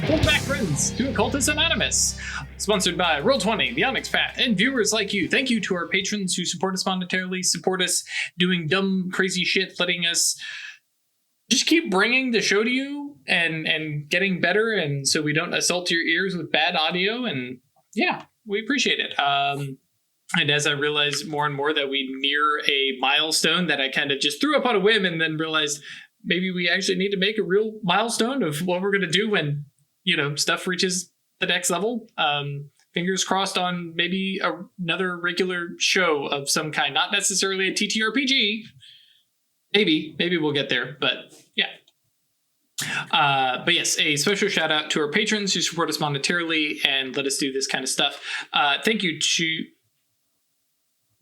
Welcome back, friends, to Occultists Anonymous, sponsored by Roll20, the Onyx Path, and viewers like you. Thank you to our patrons who support us monetarily, support us doing dumb, crazy shit, letting us just keep bringing the show to you and getting better, and so we don't assault your ears with bad audio, and yeah, we appreciate it. And as I realize more and more that we near a milestone that I kind of just threw up on a whim and then realized maybe we actually need to make a real milestone of what we're going to do when, you know, stuff reaches the next level. Fingers crossed on maybe another regular show of some kind, not necessarily a TTRPG. Maybe we'll get there, but yeah. But yes, a special shout out to our patrons who support us monetarily and let us do this kind of stuff. Thank you to...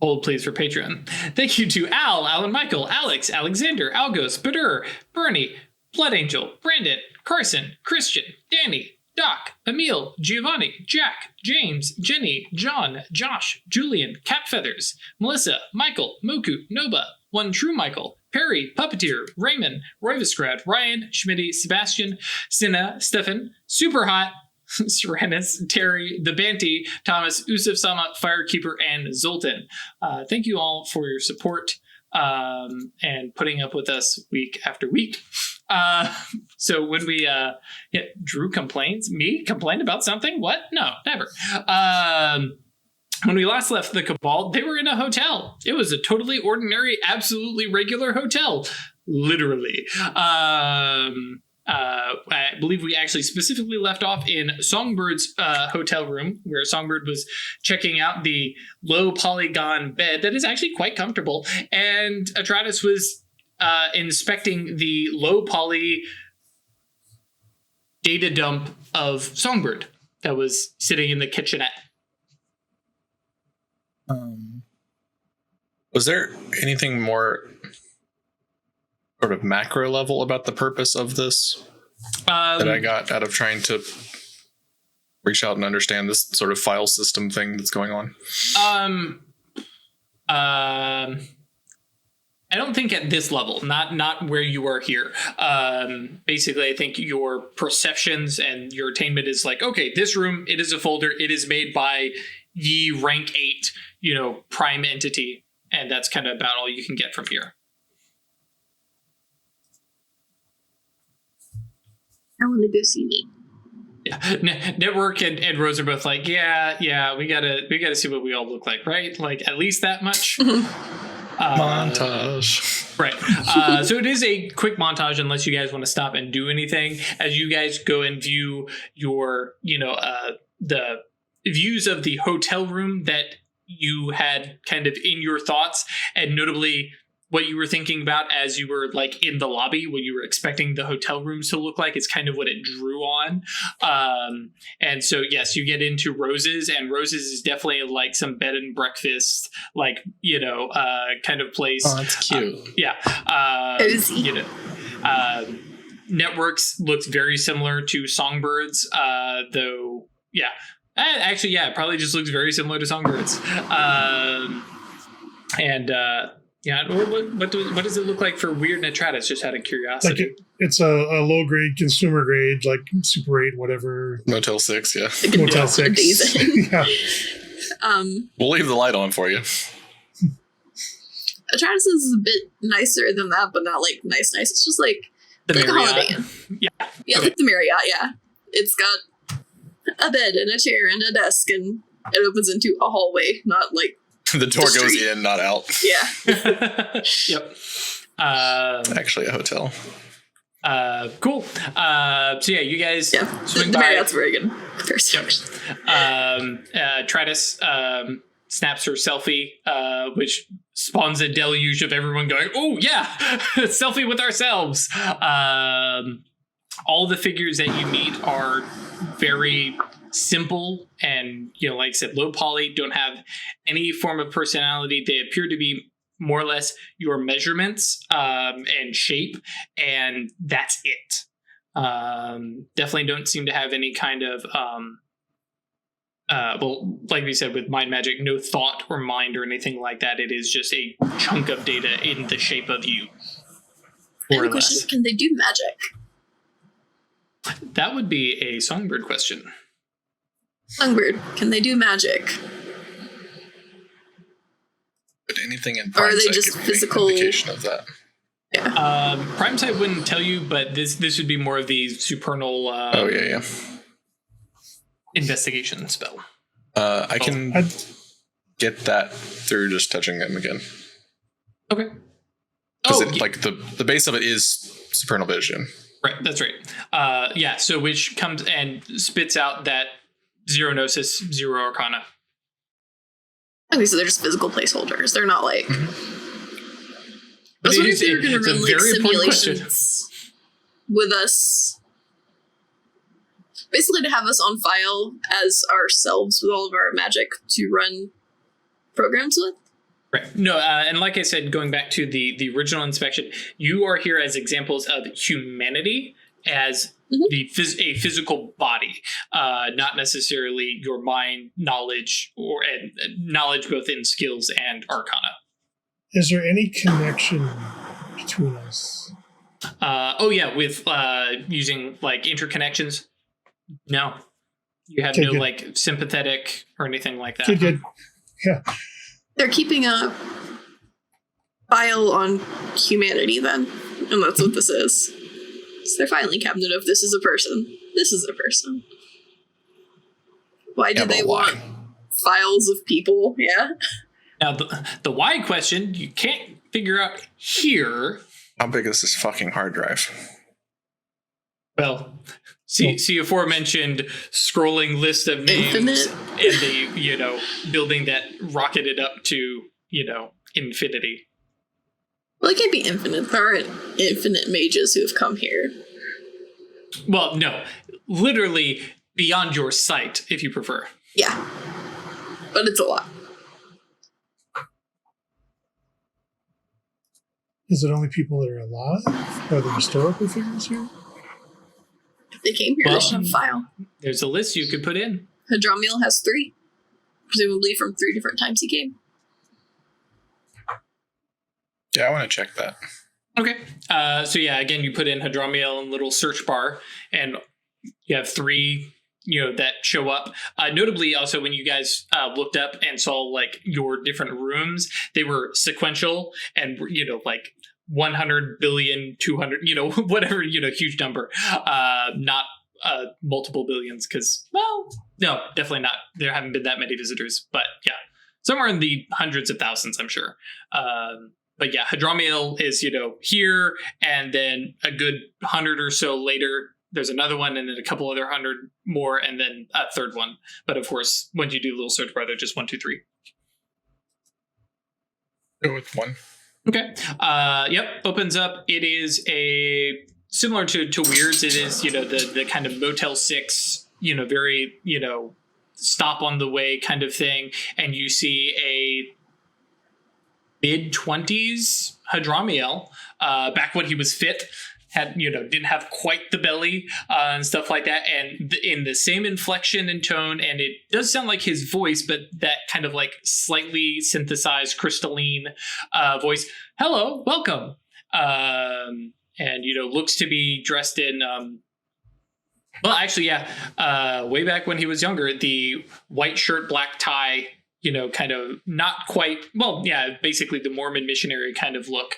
Hold, please, for Patreon. Thank you to Al, Alan Michael, Alex, Alexander, Algos, Badur, Bernie, Blood Angel, Brandon, Carson, Christian, Danny, Doc, Emil, Giovanni, Jack, James, Jenny, John, Josh, Julian, Catfeathers, Melissa, Michael, Moku, Noba, One True Michael, Perry, Puppeteer, Raymond, Roivesgrad, Ryan, Schmitty, Sebastian, Sinna, Stefan, Super Hot, Serenus, Terry, The Banty, Thomas, Usuf Sama, Firekeeper, and Zoltan. Thank you all for your support and putting up with us week after week. So when we Drew complains, me complained about something? What? No, never. When we last left the Cabal, they were in a hotel. It was a totally ordinary, absolutely regular hotel. Literally. I believe we actually specifically left off in Songbird's hotel room, where Songbird was checking out the low polygon bed that is actually quite comfortable, and Atratus was inspecting the low poly data dump of Songbird that was sitting in the kitchenette. Was there anything more sort of macro level about the purpose of this that I got out of trying to reach out and understand this sort of file system thing that's going on? I don't think at this level, not where you are here. Basically, I think your perceptions and your attainment is like, okay, this room, it is a folder, it is made by the rank 8, prime entity, and that's kind of about all you can get from here. I want to go see me. Yeah, Network and Rose are both like, yeah, we gotta see what we all look like, right? Like at least that much. Montage. Right. So it is a quick montage unless you guys want to stop and do anything as you guys go and view your, the views of the hotel room that you had kind of in your thoughts, and notably what you were thinking about as you were like in the lobby, what you were expecting the hotel rooms to look like is kind of what it drew on. And so, yes, you get into Rose's, and Rose's is definitely like some bed and breakfast, like, kind of place. Oh, that's cute. Cozy. Networks looks very similar to Songbirds, though, yeah. Actually, yeah, it probably just looks very similar to Songbirds. Yeah, what does it look like for Weird Netratus, just out of curiosity? Like it's a low grade, consumer grade, like Super 8, whatever. Motel 6, yeah. Motel 6. Yeah. We'll leave the light on for you. Atratus is a bit nicer than that, but not like nice. It's just like The like Marriott. a Holiday Inn. Yeah. Yeah, Okay. like the Marriott, yeah. It's got a bed and a chair and a desk, and it opens into a hallway, not like The door The goes street. in, not out. yeah. Yep. Actually, a hotel. Cool. So yeah, you guys Yeah. swing The by. Marriott's very good. First. Tratus snaps her selfie, which spawns a deluge of everyone going, "Oh yeah, selfie with ourselves." All the figures that you meet are very simple and, like I said, low poly, don't have any form of personality. They appear to be more or less your measurements and shape, and that's it. Definitely don't seem to have any kind of well, like we said, with mind magic, no thought or mind or anything like that. It is just a chunk of data in the shape of you, I more have or a question. less. Can they do magic? That would be a songbird question. Songbird, can they do magic? But anything in Or are prime they sight just could be physical- an indication of that. Yeah. Prime Sight wouldn't tell you, but this would be more of the supernal investigation spell. I can get that through just touching them again. Okay. Because the base of it is supernal vision. Right, that's right. So which comes and spits out that 0 Gnosis, 0 Arcana. Okay, so they're just physical placeholders. They're not like... I was But wondering if they were going to it's a run like very important question. simulations with us. Basically to have us on file as ourselves with all of our magic to run programs with. Right. No, and like I said, going back to the original inspection, you are here as examples of humanity as a physical body, not necessarily your mind, knowledge, and knowledge both in skills and arcana. Is there any connection between us? With using like interconnections. No, you have Okay, no good. like sympathetic or anything like that. Good. Yeah. They're keeping a file on humanity then, and that's what this is. It's their filing cabinet of this is a person. This is a person. Why do they want files of people? Yeah. Now the why question you can't figure out here. How big is this fucking hard drive? Well, see aforementioned scrolling list of names Infinite. and the building that rocketed up to infinity. Well, it can't be infinite. There aren't infinite mages who have come here. Well, no, literally beyond your sight, if you prefer. Yeah. But it's a lot. Is it only people that are alive? Are there historical figures here? If they came here, Well, they should have a file. There's a list you could put in. Hadromiel has 3. Presumably from 3 different times he came. Yeah, I want to check that. Okay. Again, you put in Hadromiel in a little search bar, and you have 3, that show up. Notably, also, when you guys looked up and saw, like, your different rooms, they were sequential and, like 100 billion, 200, whatever, huge number. Not multiple billions, because, well, no, definitely not. There haven't been that many visitors, but yeah, somewhere in the hundreds of thousands, I'm sure. But yeah, Hadromiel is, here, and then a good 100 or so later, there's another one, and then a couple other 100 more, and then a third one. But of course, when you do a little search bar, they're just 1, 2, 3. Go with 1. Okay. Opens up. It is similar to Weird's. It is, the kind of Motel 6, very, stop on the way kind of thing. And you see a mid-20s Hadromiel, back when he was fit, had, didn't have quite the belly and stuff like that. And in the same inflection and tone, and it does sound like his voice, but that kind of like slightly synthesized crystalline voice. Hello, welcome. And, looks to be dressed in, way back when he was younger, the white shirt, black tie, kind of not quite, basically the Mormon missionary kind of look.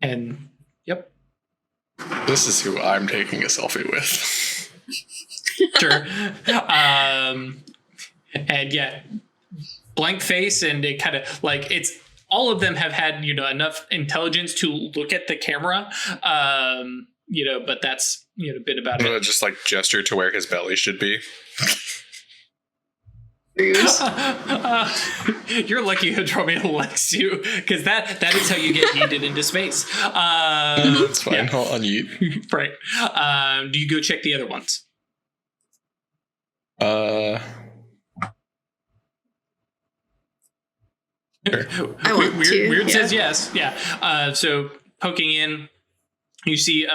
And yep. This is who I'm taking a selfie with. Sure. And yeah, blank face, and it kind of like it's all of them have had, enough intelligence to look at the camera. But that's, been about it. Just like gesture to where his belly should be. You're lucky Hadromiel likes you, because that is how you get yeeted into space. That's fine. Yeah. I'll unyeet. Right. Do you go check the other ones? Sure. I want to. Weird yeah. says yes. Yeah. So poking in, you see,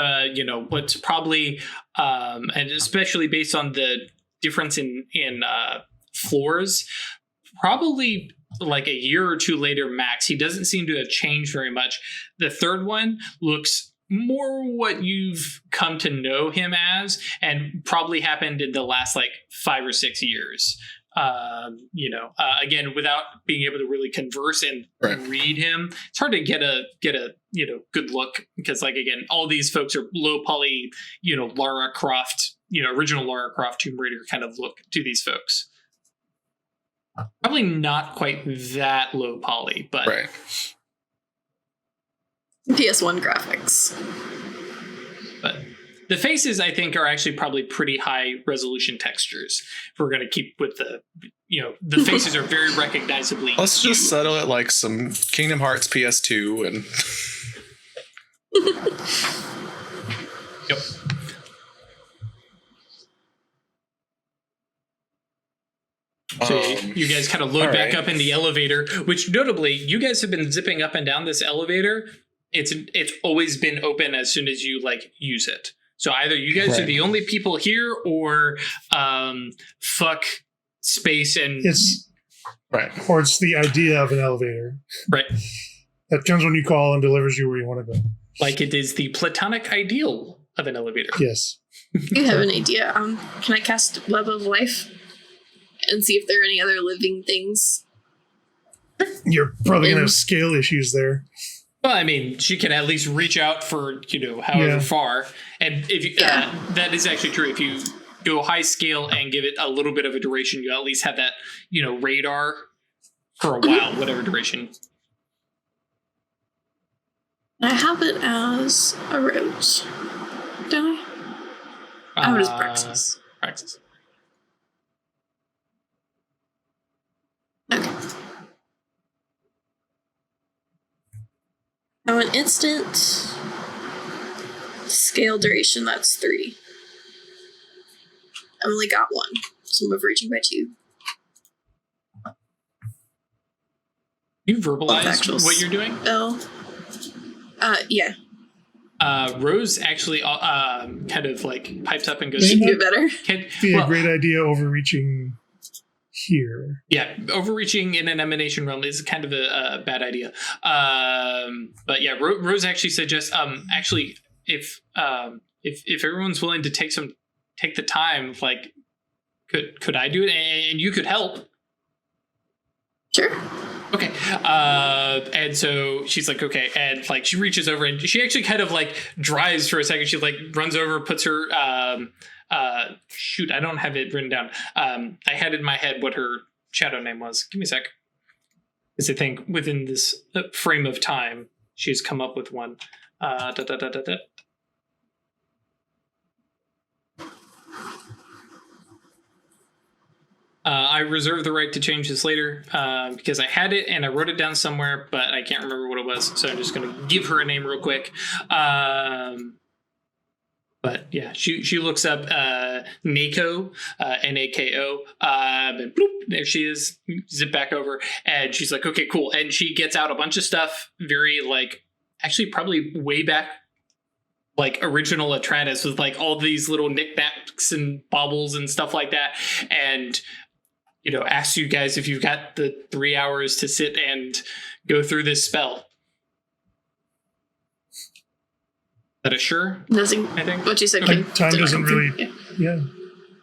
what's probably, and especially based on the difference in floors, probably like a year or two later max. He doesn't seem to have changed very much. The third one looks more what you've come to know him as, and probably happened in the last like 5 or 6 years. Again, without being able to really converse and read him, it's hard to get a good look, because like, again, all these folks are low poly, Lara Croft, original Lara Croft Tomb Raider kind of look to these folks. Probably not quite that low poly, but PS1 graphics. But the faces, I think, are actually probably pretty high resolution textures. If we're going to keep with the faces are very recognizably. Let's just settle it like some Kingdom Hearts PS2 and. Yep. So you guys kind of load back up in the elevator, which notably, you guys have been zipping up and down this elevator. It's always been open as soon as you like use it. So either you guys are the only people here, or fuck space and it's or it's the idea of an elevator. Right. That comes when you call and delivers you where you want to go. Like it is the platonic ideal of an elevator. Yes. You have an idea. Can I cast Web of Life and see if there are any other living things? You're probably going to have scale issues there. Well, I mean, she can at least reach out for, however far. And if you, that is actually true. If you go high scale and give it a little bit of a duration, you at least have that, radar for a while, whatever duration. I have it as a rose. Don't I? I have it as Praxis. Praxis. Okay. Now an instant scale duration, that's 3. I only got 1, so I'm overreaching by 2. You verbalize what you're doing? Yeah. Rose actually kind of like pipes up and goes, She can do it better. Be a great idea overreaching here. Yeah, overreaching in an emanation realm is kind of a bad idea. But yeah, Rose actually suggests actually if everyone's willing to take the time, like could I do it and you could help? Sure. Okay. And so she's like, okay. And like, she reaches over and she actually kind of like drives for a second. She like runs over, puts her, shoot, I don't have it written down. I had in my head what her shadow name was. Give me a sec. Because I think within this frame of time, she's come up with one. I reserve the right to change this later because I had it and I wrote it down somewhere, but I can't remember what it was. So I'm just going to give her a name real quick. But yeah, she looks up Nako, Nako, and bloop, there she is. Zip back over, and she's like, okay, cool. And she gets out a bunch of stuff, very like, actually probably way back, like original Atratus with like all these little knickknacks and baubles and stuff like that, and asks you guys if you've got the 3 hours to sit and go through this spell. That is sure? Doesn't, I think. what you said. Okay. Time doesn't really. Yeah.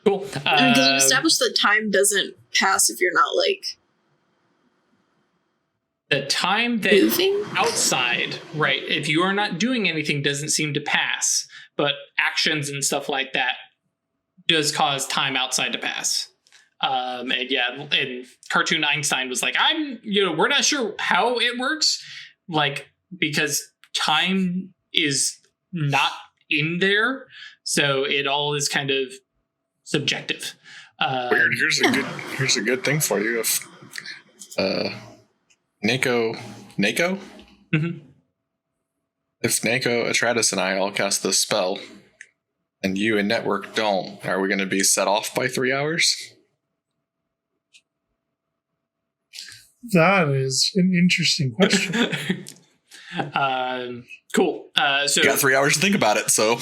Cool. Because you established that time doesn't pass if you're not like the time that moving outside, right? If you are not doing anything, doesn't seem to pass, but actions and stuff like that does cause time outside to pass. And yeah, and Cartoon Einstein was like, we're not sure how it works, like because time is not in there, so it all is kind of subjective. Weird. Here's a good thing for you. If Nako, mm-hmm. If Nako, Atratus, and I all cast this spell, and you and Network don't, are we going to be set off by 3 hours? That is an interesting question. Cool. So you got 3 hours to think about it. So,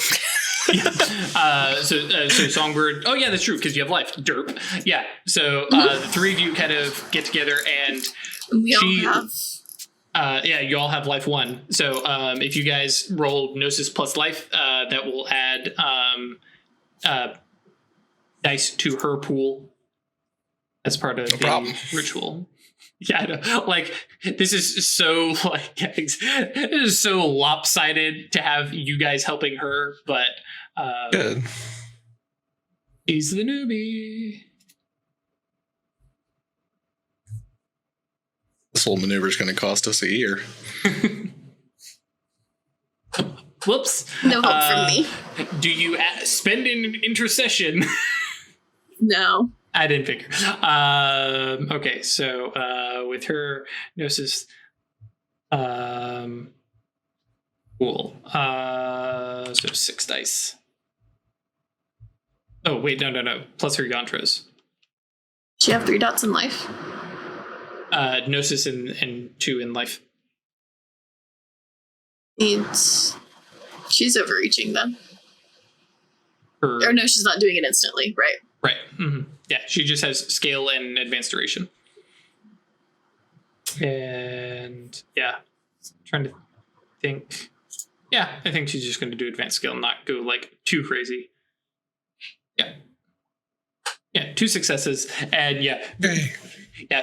so Songbird. Oh yeah, that's true because you have life. Derp. Yeah. So the three of you kind of get together, and we all have Yeah, you all have life 1. So if you guys roll Gnosis plus life, that will add dice to her pool as part of the ritual. Yeah, I know. Like, this is so it is so lopsided to have you guys helping her, but good. He's the newbie. This whole maneuver is going to cost us a year. Whoops. No hope from me. Do you spend an intercession? No. I didn't figure. Okay, so with her Gnosis, cool. So 6 dice. Oh wait, no. Plus her Yantras. She have 3 dots in life. Gnosis and 2 in life. She's overreaching then. Or no, she's not doing it instantly, right? Right. Mm-hmm. Yeah, she just has scale and advanced duration. And yeah, trying to think. Yeah, I think she's just going to do advanced scale, not go like too crazy. Yeah, 2 successes, and yeah,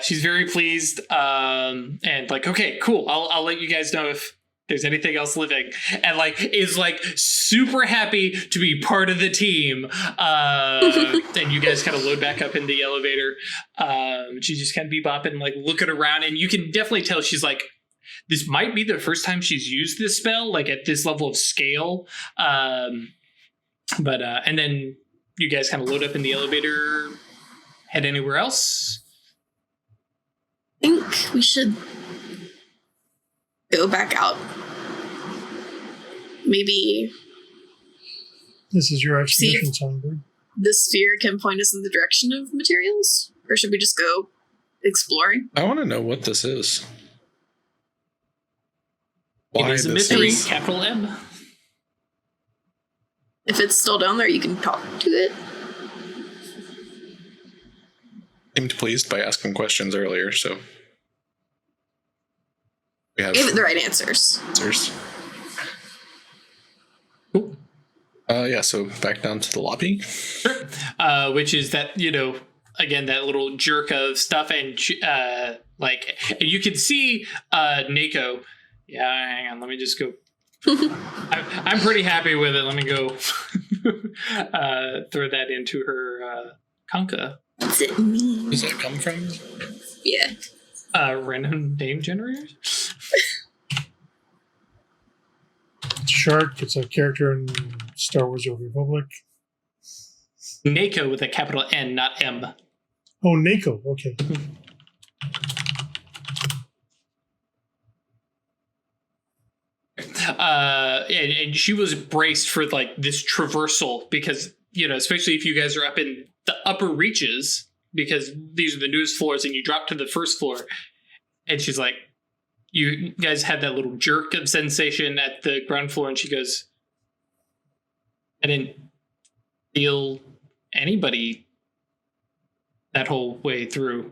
she's very pleased. And like, okay, cool. I'll let you guys know if there's anything else living, and like is like super happy to be part of the team. And you guys kind of load back up in the elevator. She just kind of bebopping, like looking around, and you can definitely tell she's like, this might be the first time she's used this spell, like at this level of scale. And then you guys kind of load up in the elevator, head anywhere else. I think we should go back out. Maybe This is your expedition, Songbird. the sphere can point us in the direction of materials? Or should we just go exploring? I want to know what this is. It is a mystery, capital M. If it's still down there, you can talk to it. Seemed pleased by asking questions earlier, so we have Give it the right answers. answers. Cool. Yeah, so back down to the lobby. Sure. Which is that, again, that little jerk of stuff, and you can see Nako. Yeah, hang on, let me just go. I'm pretty happy with it. Let me go throw that into her Conka. What's it mean? Does that come from? Yeah. Random name generator? It's a shark. It's a character in Star Wars: The Old Republic. Nako with a capital N, not M. Oh, Nako. Okay. And she was braced for like this traversal because, especially if you guys are up in the upper reaches, because these are the newest floors and you drop to the first floor. And she's like, you guys had that little jerk of sensation at the ground floor. And she goes, I didn't feel anybody that whole way through.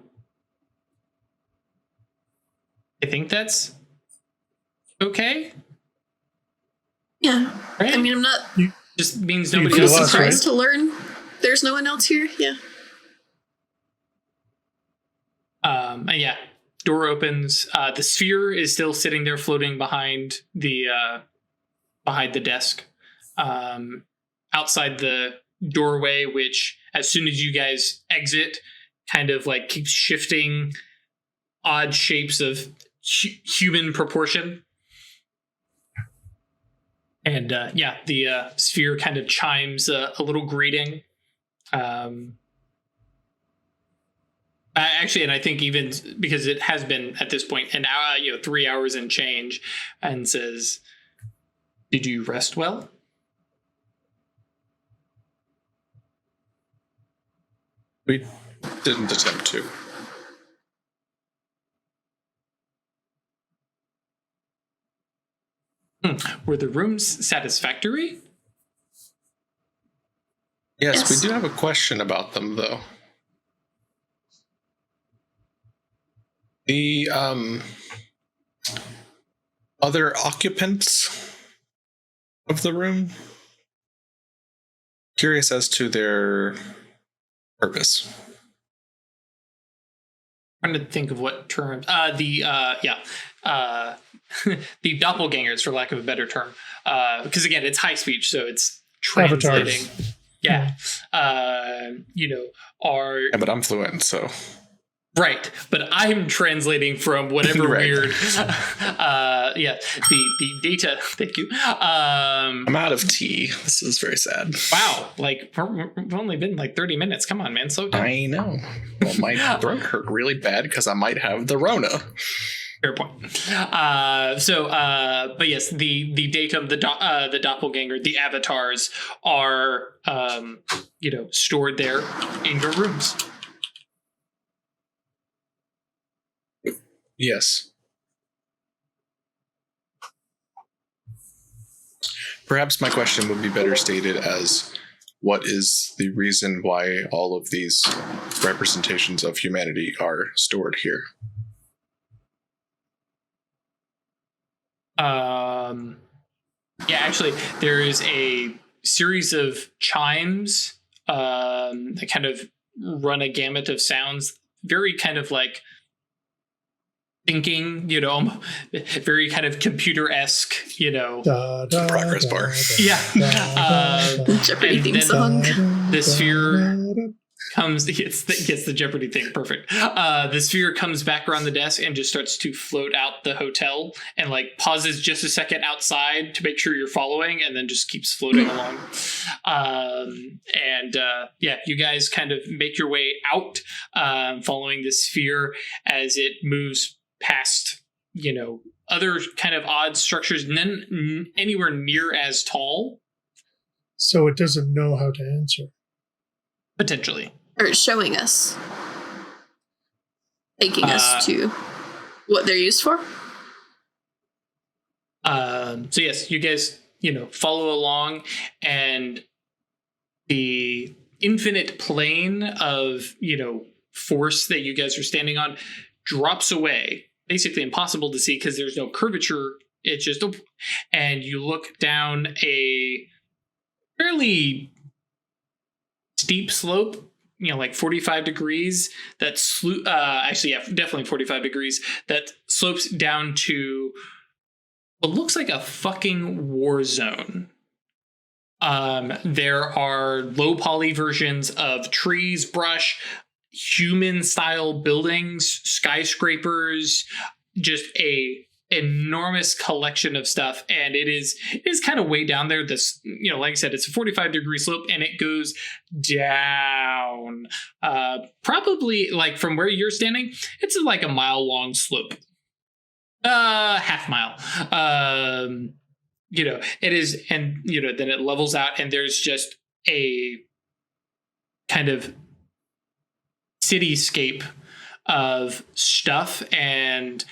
I think that's okay. Yeah. Right? I mean, I'm not Just means You nobody feel else us, is surprised to learn there's no one else here. Yeah. And yeah, door opens. The sphere is still sitting there, floating behind the desk, outside the doorway. Which, as soon as you guys exit, kind of like keeps shifting, odd shapes of human proportion. And the sphere kind of chimes a little greeting. Actually, and I think even because it has been at this point an hour, 3 hours and change, and says, "Did you rest well?" We didn't attempt to. Were the rooms satisfactory? Yes, Yes. we do have a question about them, though. The Other occupants of the room? Curious as to their purpose. Trying to think of what terms. The doppelgangers, for lack of a better term. Because again, it's high speech, so it's translating. Avatars. Yeah. Yeah, but I'm fluent, so. Right, but I'm translating from whatever Right. weird. The data. Thank you. I'm out of tea. This is very sad. Wow, like we've only been like 30 minutes. Come on, man, slow down. I know. Well, my throat hurt really bad because I might have the Rona. Fair point. But yes, the datum, the doppelganger, the avatars are, stored there in your rooms. Yes. Perhaps my question would be better stated as, what is the reason why all of these representations of humanity are stored here? Actually, there is a series of chimes that kind of run a gamut of sounds, very kind of like thinking, very kind of computer-esque, Progress bar. Jeopardy theme song. The sphere comes, it's the Jeopardy thing, perfect. The sphere comes back around the desk and just starts to float out the hotel and like pauses just a second outside to make sure you're following, and then just keeps floating along. You guys kind of make your way out, following the sphere as it moves past, other kind of odd structures, none anywhere near as tall. So it doesn't know how to answer. Potentially. Or it's showing us. Taking us to what they're used for. So yes, you guys, follow along, and the infinite plane of, force that you guys are standing on drops away. Basically impossible to see because there's no curvature. It's just, and you look down a fairly steep slope, like 45 degrees. That's definitely 45 degrees. That slopes down to what looks like a fucking war zone. There are low poly versions of trees, brush, human-style buildings, skyscrapers, just a enormous collection of stuff, and it is kind of way down there. This, like I said, it's a 45-degree slope, and it goes down. Probably, like, from where you're standing, it's like a mile-long slope. Half mile. It is, and, then it levels out, and there's just a kind of cityscape of stuff, and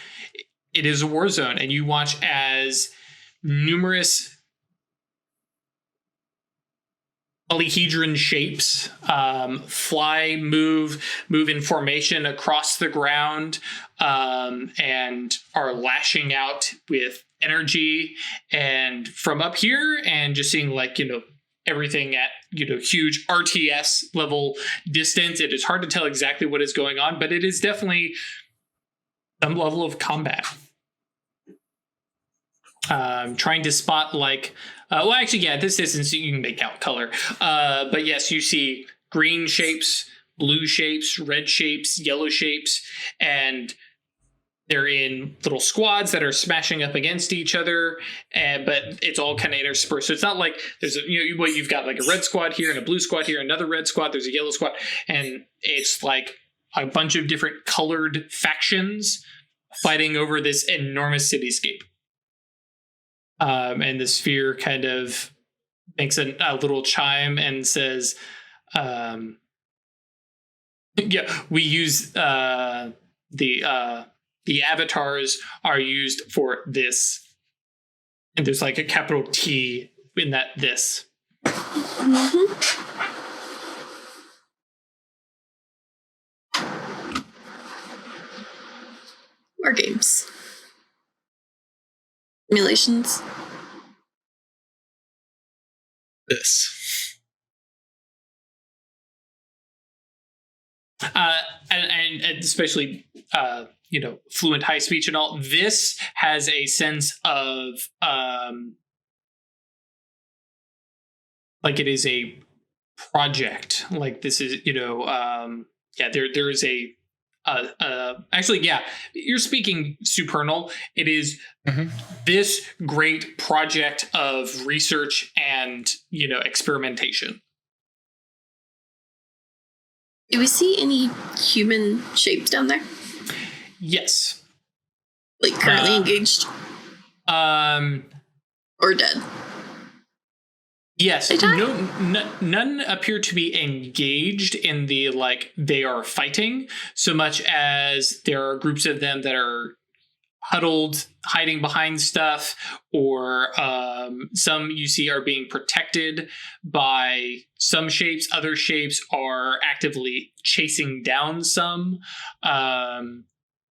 it is a war zone, and you watch as numerous polyhedron shapes move in formation across the ground, and are lashing out with energy. And from up here, and just seeing everything at huge RTS level distance, it is hard to tell exactly what is going on, but it is definitely some level of combat. Trying to spot at this distance you can make out color, but yes, you see green shapes, blue shapes, red shapes, yellow shapes, and they're in little squads that are smashing up against each other, but it's all kind of interspersed. So it's not like there's you've got like a red squad here and a blue squad here, another red squad, there's a yellow squad, and it's like a bunch of different colored factions fighting over this enormous cityscape. And the sphere kind of makes a little chime and says, we use the avatars are used for this. And there's like a capital T in that this. Mm-hmm. War games. Simulations. This. And especially, fluent high speech and all. This has a sense of, like it is a project. Like this is, there is actually, yeah, you're speaking supernal. It is this great project of research and, experimentation. Do we see any human shapes down there? Yes. Like currently engaged? Or dead? Yes. None appear to be engaged in the, they are fighting, so much as there are groups of them that are huddled, hiding behind stuff, or some you see are being protected by some shapes. Other shapes are actively chasing down some.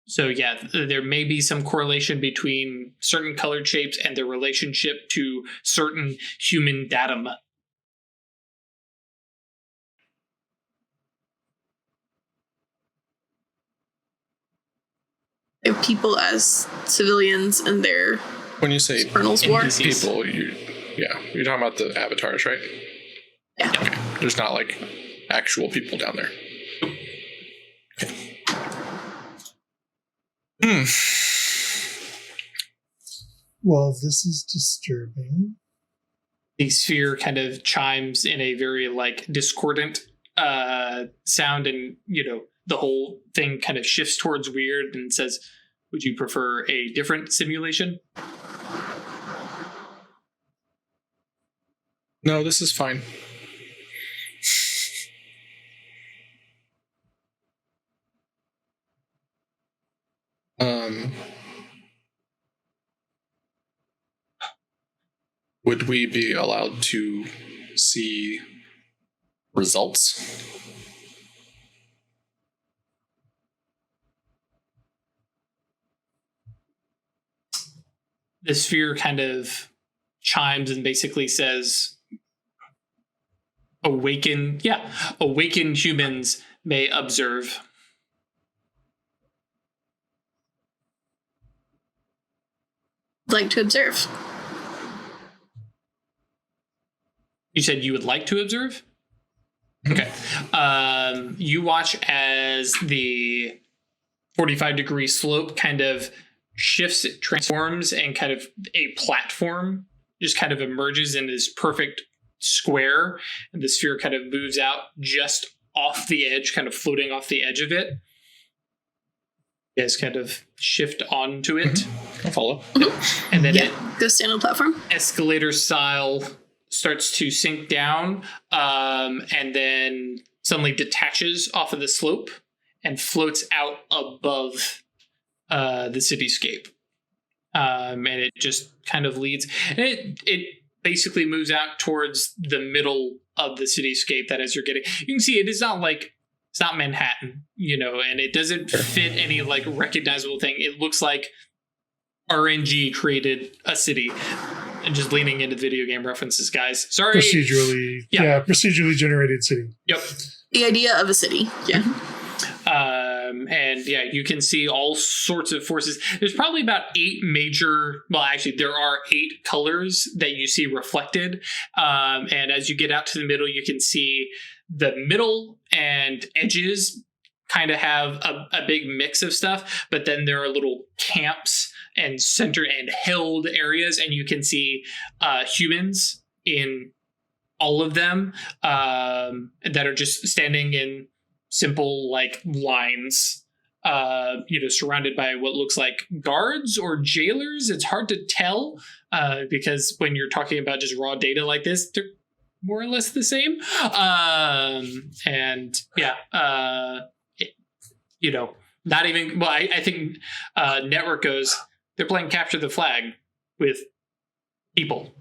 So yeah, there may be some correlation between certain colored shapes and their relationship to certain human datum. They're people as civilians and their when you say Supernal's war. People, you're talking about the avatars, right? Yeah. Okay. There's not actual people down there. Okay. Well, this is disturbing. The sphere kind of chimes in a very discordant sound, and the whole thing kind of shifts towards weird and says, would you prefer a different simulation? No, this is fine. Would we be allowed to see results? The sphere kind of chimes and basically says, awakened humans may observe. Like to observe. You said you would like to observe? Okay. You watch as the 45-degree slope kind of shifts, it transforms, and kind of a platform just kind of emerges in this perfect square, and the sphere kind of moves out just off the edge, kind of floating off the edge of it. You guys kind of shift onto it. I'll follow. Mm-hmm. And then it go stand on the platform. Escalator style starts to sink down, and then suddenly detaches off of the slope and floats out above the cityscape. And it just kind of leads, and it basically moves out towards the middle of the cityscape. That as you're getting, you can see it is not it's not Manhattan, and it doesn't fit any recognizable thing. It looks like RNG created a city. And just leaning into video game references, guys. Sorry. Procedurally generated city. Yep. The idea of a city. Yeah. And yeah, you can see all sorts of forces. There's probably about 8 major, well, actually, there are 8 colors that you see reflected. And as you get out to the middle, you can see the middle and edges kind of have a big mix of stuff, but then there are little camps and center and held areas, and you can see humans in all of them that are just standing in simple lines, surrounded by what looks like guards or jailers. It's hard to tell because when you're talking about just raw data like this, they're more or less the same. Not even, well, I think Network goes, they're playing Capture the Flag with people.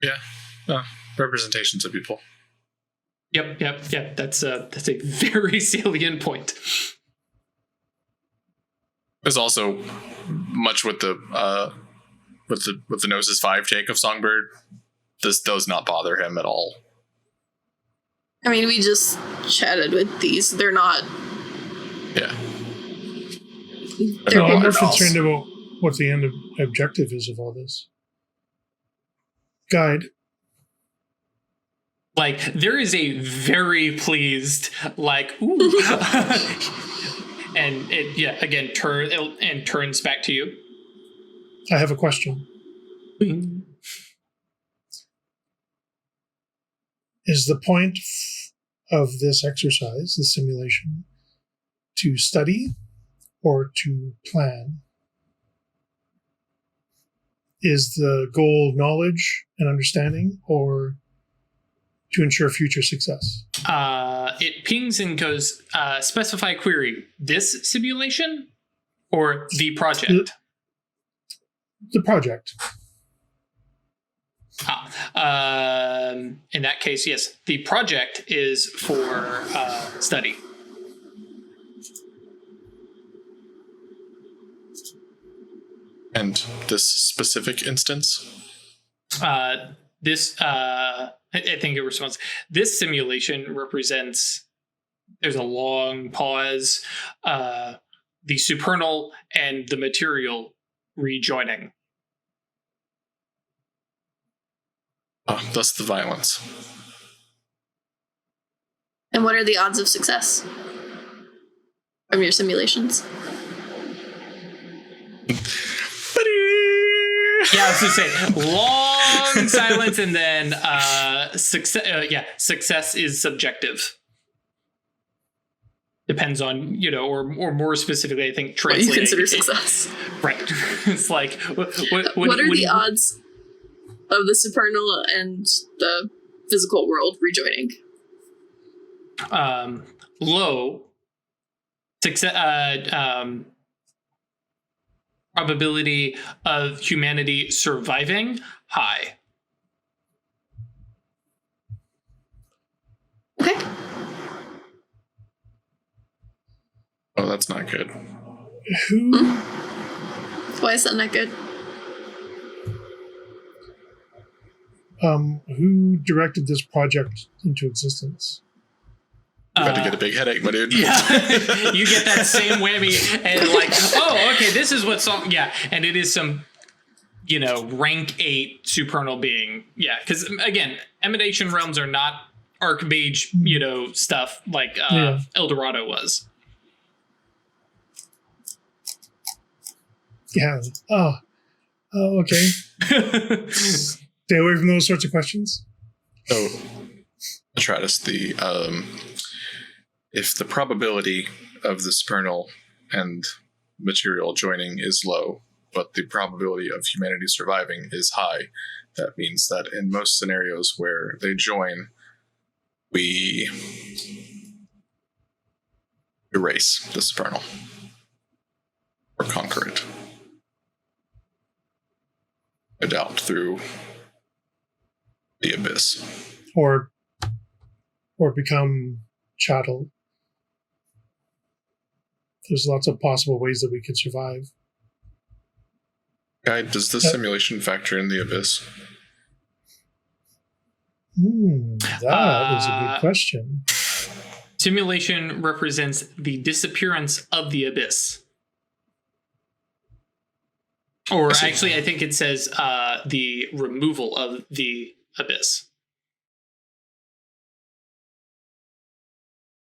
Yeah. Representations of people. Yep. That's a very salient point. There's also much with the with the Gnosis 5 take of Songbird, this does not bother him at all. I mean, we just chatted with these. They're not. Yeah. They're I'm more paper dolls. concerned about what the end objective is of all this. Guide. Like, there is a very pleased, like, ooh. And it, yeah, again, turns back to you. I have a question. Is the point of this exercise, the simulation, to study or to plan? Is the goal knowledge and understanding, or to ensure future success? It pings and goes, specify query, this simulation or the project? The project. In that case, yes, the project is for study. And this specific instance? I think it responds. This simulation represents, there's a long pause, the supernal and the material rejoining. Thus the violence. And what are the odds of success from your simulations? Yeah, I was going to say, long silence, and then success is subjective. Depends on, or more specifically, I think, What you translating. consider success. Right. It's like, what are the odds of the supernal and the physical world rejoining? Low. Probability of humanity surviving, high. Okay. Oh, that's not good. Why is that not good? Who directed this project into existence? You got to get a big headache, my dude. Yeah, you get that same whammy, and like, oh, okay, this is what song. Yeah, and it is some, rank 8 supernal being. Yeah, because again, Emanation Realms are not Archmage, stuff like El Dorado was. Yeah. Oh, okay. Stay away from those sorts of questions. So, Atratus, if the probability of the supernal and material joining is low, but the probability of humanity surviving is high, that means that in most scenarios where they join, we erase the supernal or conquer it. I doubt through the abyss. Or become chattel. There's lots of possible ways that we could survive. Guide, does this simulation factor in the abyss? That is a good question. Simulation represents the disappearance of the abyss. Or actually, I think it says the removal of the abyss.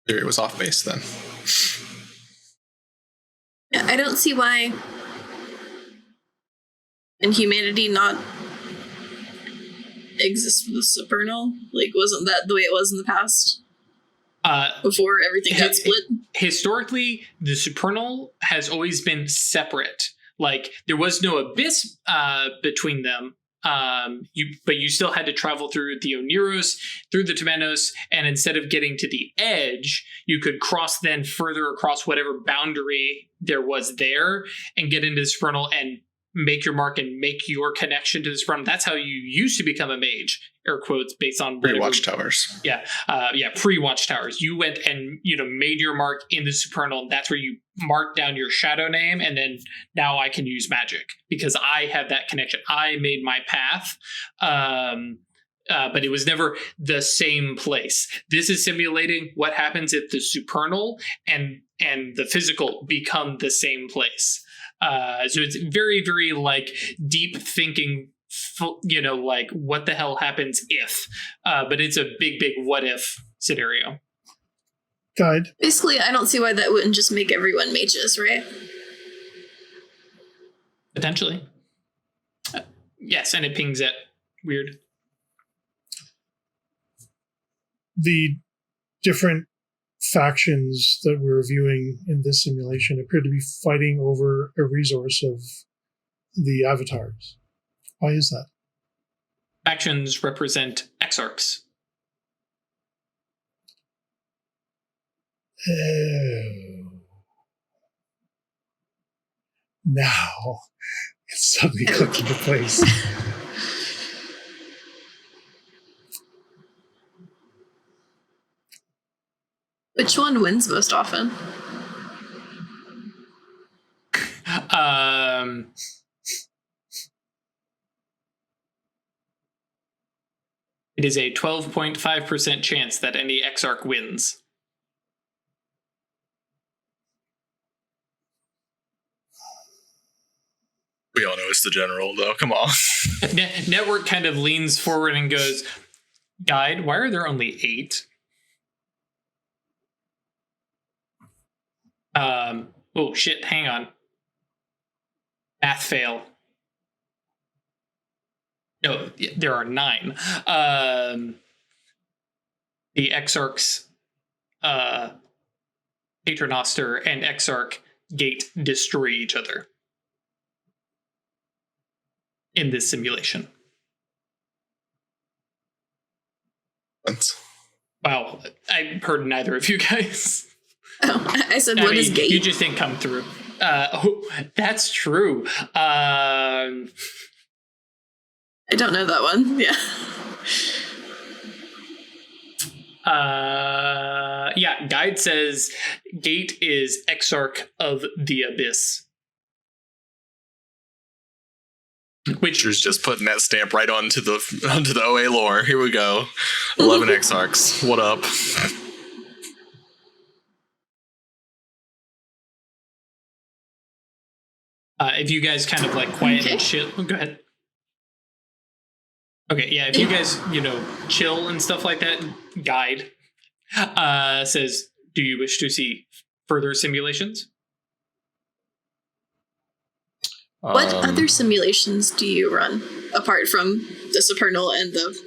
It was off base then. Yeah, I don't see why in humanity not exist with the supernal. Like, wasn't that the way it was in the past? Before everything got split? Historically, the supernal has always been separate. Like, there was no abyss between them. But you still had to travel through the Oniros, through the Temenos, and instead of getting to the edge, you could cross then further across whatever boundary there was there and get into the supernal and make your mark and make your connection to the supernal. That's how you used to become a mage, air quotes, based on pre-watchtowers. Yeah, pre-watchtowers. You went and made your mark in the supernal. That's where you marked down your shadow name, and then now I can use magic because I have that connection. I made my path, but it was never the same place. This is simulating what happens if the supernal and the physical become the same place. So it's very, very like deep thinking, like what the hell happens if, but it's a big, big what if scenario. Guide. Basically, I don't see why that wouldn't just make everyone mages, right? Potentially. Yes, and it pings at weird. The different factions that we're viewing in this simulation appear to be fighting over a resource of the avatars. Why is that? Factions represent exarchs. Oh. Now it's suddenly clicked into place. Which one wins most often? It is a 12.5% chance that any exarch wins. We all know it's the general, though. Come on. Network kind of leans forward and goes, Guide, why are there only 8? Oh shit, hang on. Math fail. No, there are 9. The exarchs, Paternoster and Exarch Gate destroy each other in this simulation. Wow, I heard neither of you guys. Oh, I said, what is gate? You just didn't come through. That's true. I don't know that one. Yeah. Guide says Gate is Exarch of the Abyss. Which is just putting that stamp right onto the OA lore. Here we go. 11 Exarchs. What up? If you guys kind of like quiet and chill, go ahead. Okay, yeah, if you guys, chill and stuff like that, Guide says, do you wish to see further simulations? What other simulations do you run apart from the supernal and the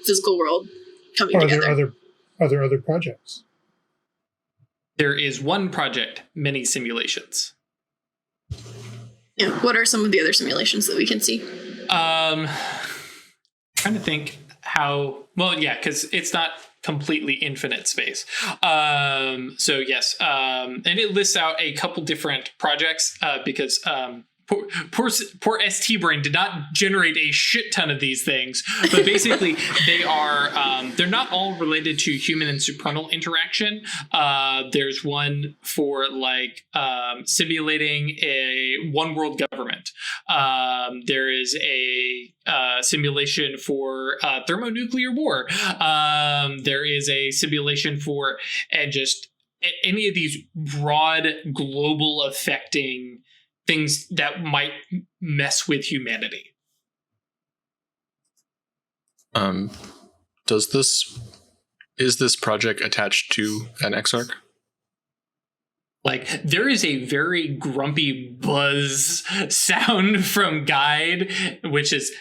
physical world coming together? Are there other projects? There is one project, many simulations. Yeah. What are some of the other simulations that we can see? Trying to think how. Well, yeah, because it's not completely infinite space. So yes, and it lists out a couple different projects because poor ST Brain did not generate a shit ton of these things, but basically they are they're not all related to human and supernal interaction. There's one for like simulating a one world government. There is a simulation for thermonuclear war. There is a simulation for and just any of these broad global affecting things that might mess with humanity. Is this project attached to an Exarch? Like, there is a very grumpy buzz sound from Guide, which is,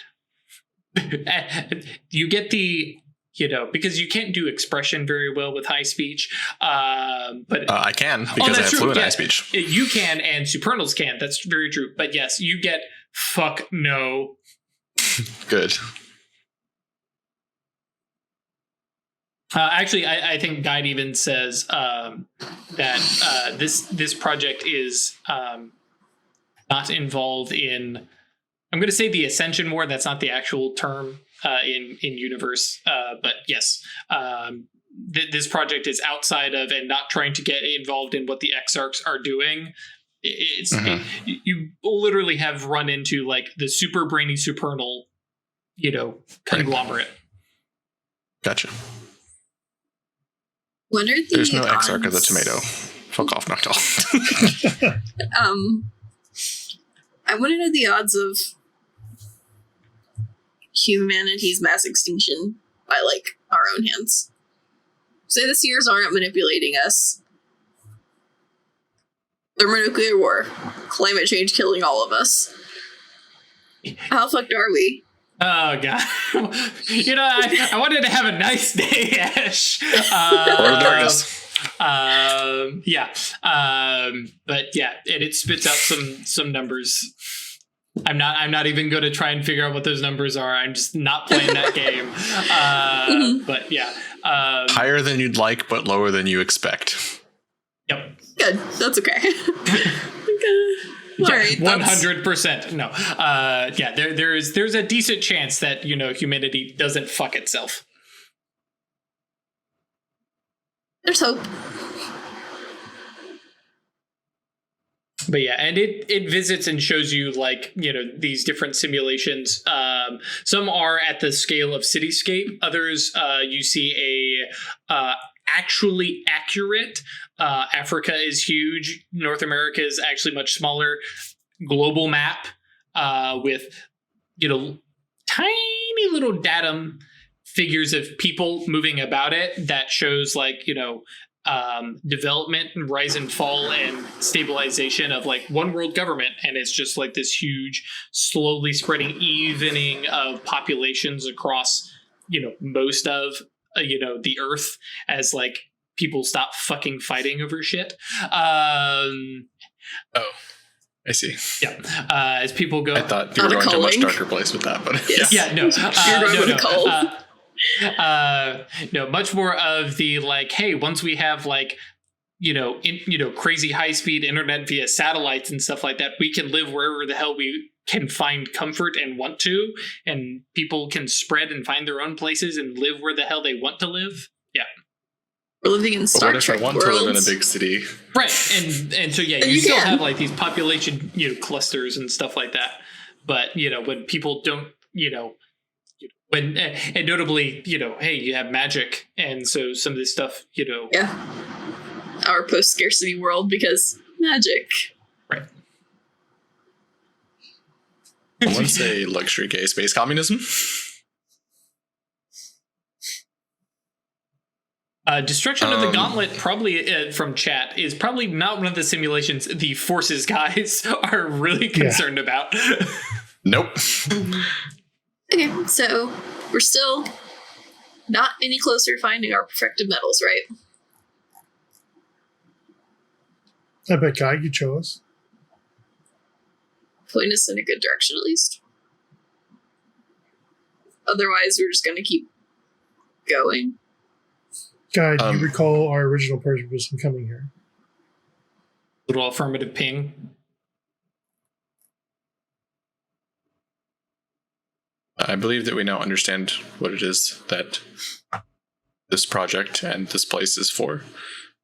you get the, because you can't do expression very well with high speech. But I can, because I have fluent high speech. You can, and supernals can. That's very true. But yes, you get fuck no. Good. Actually, I think Guide even says that this project is not involved in I'm going to say the Ascension War. That's not the actual term in universe, but yes, this project is outside of and not trying to get involved in what the Exarchs are doing. You literally have run into like the super brainy supernal, conglomerate. Gotcha. What are There's no Exarch of the tomato. Fuck off, Noctowl. I want to know the odds of humanity's mass extinction by, like, our own hands. Say the Seers aren't manipulating us. Thermonuclear war. Climate change killing all of us. How fucked are we? Oh, God. I wanted to have a nice day, Ash. But yeah, and it spits out some numbers. I'm not even going to try and figure out what those numbers are. I'm just not playing that game. But yeah. Higher than you'd like, but lower than you expect. Yep. Good. That's okay. All right. 100%. No. There's a decent chance that, humanity doesn't fuck itself. There's hope. But yeah, and it visits and shows you like, these different simulations. Some are at the scale of cityscape. Others, you see a actually accurate. Africa is huge. North America is actually much smaller. Global map with, tiny little datum figures of people moving about it that shows like, development and rise and fall and stabilization of like one world government. And it's just like this huge, slowly spreading evening of populations across, most of, the earth as like people stop fucking fighting over shit. I see. Yeah. As people go. I thought you were going to a much darker place with that, but yes. Yeah, no. No, Much more of the like, hey, once we have like, crazy high speed internet via satellites and stuff like that, we can live wherever the hell we can find comfort and want to, and people can spread and find their own places and live where the hell they want to live. Yeah. We're living in Star Trek. What if I want worlds? to live in a big city? Right, and so yeah, you still have like these population clusters and stuff like that. But when people don't, when and notably, hey, you have magic, and so some of this stuff, yeah, our post scarcity world because magic. Right. Someone say luxury gay space communism. Destruction of the Gauntlet, probably from chat, is probably not one of the simulations the Forces guys are really concerned about. Nope. Okay, so we're still not any closer finding our perfected metals, right? I bet Guy could show us. Point us in a good direction, at least. Otherwise, we're just going to keep going. Guy, do you recall our original purpose in coming here? Little affirmative ping. I believe that we now understand what it is that this project and this place is for.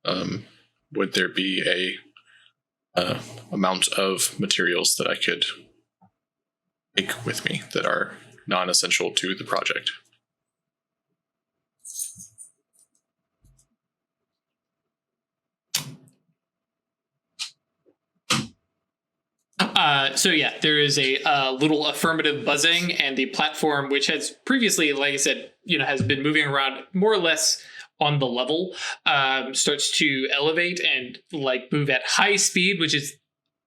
Would there be a amount of materials that I could take with me that are non-essential to the project? So yeah, there is a little affirmative buzzing, and the platform, which has previously, like I said, has been moving around more or less on the level, starts to elevate and like move at high speed, which is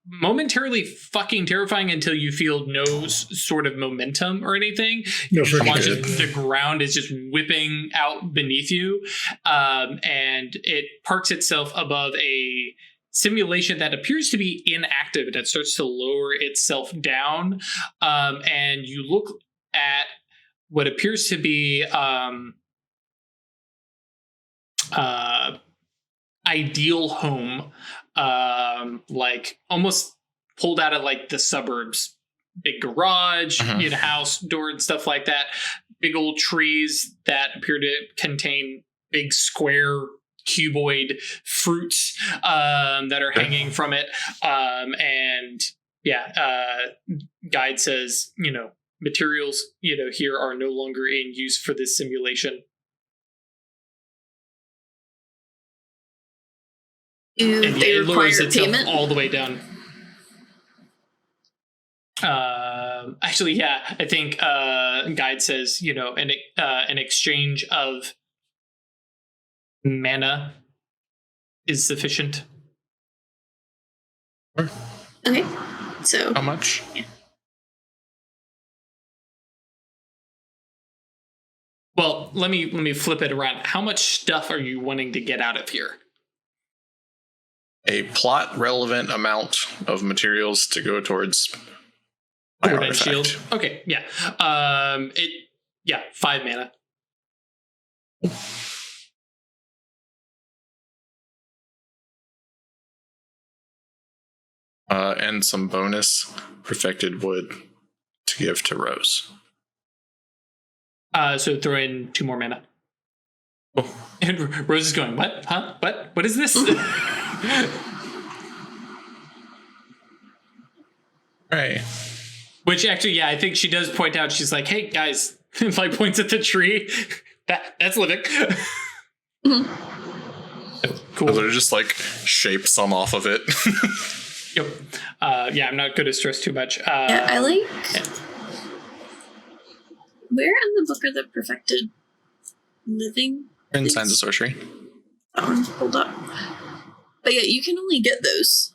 momentarily fucking terrifying until you feel no sort of momentum or anything. The ground is just whipping out beneath you, and it parks itself above a simulation that appears to be inactive, that starts to lower itself down, and you look at what appears to be ideal home, like almost pulled out of like the suburbs big garage, house door and stuff like that. Big old trees that appear to contain big square cuboid fruits that are hanging from it. Guide says, materials, here are no longer in use for this simulation. Do they it lowers require itself payment? all the way down. Actually, yeah, I think Guide says, an exchange of mana is sufficient. Okay, so How much? Well, let me flip it around. How much stuff are you wanting to get out of here? A plot relevant amount of materials to go towards my Sword and artifact. shield. Okay, yeah. 5 mana. And some bonus perfected wood to give to Rose. So throw in 2 more mana. Oh. And Rose is going, what? Huh? What? What is this? Right. Which actually, yeah, I think she does point out, she's like, hey, guys, like points at the tree. That's living. Cool. They're just like shape some off of it. Yep. I'm not going to stress too much. yeah, I like. Where in the book are the perfected living? In Signs of Sorcery. That one, hold up. But yeah, you can only get those.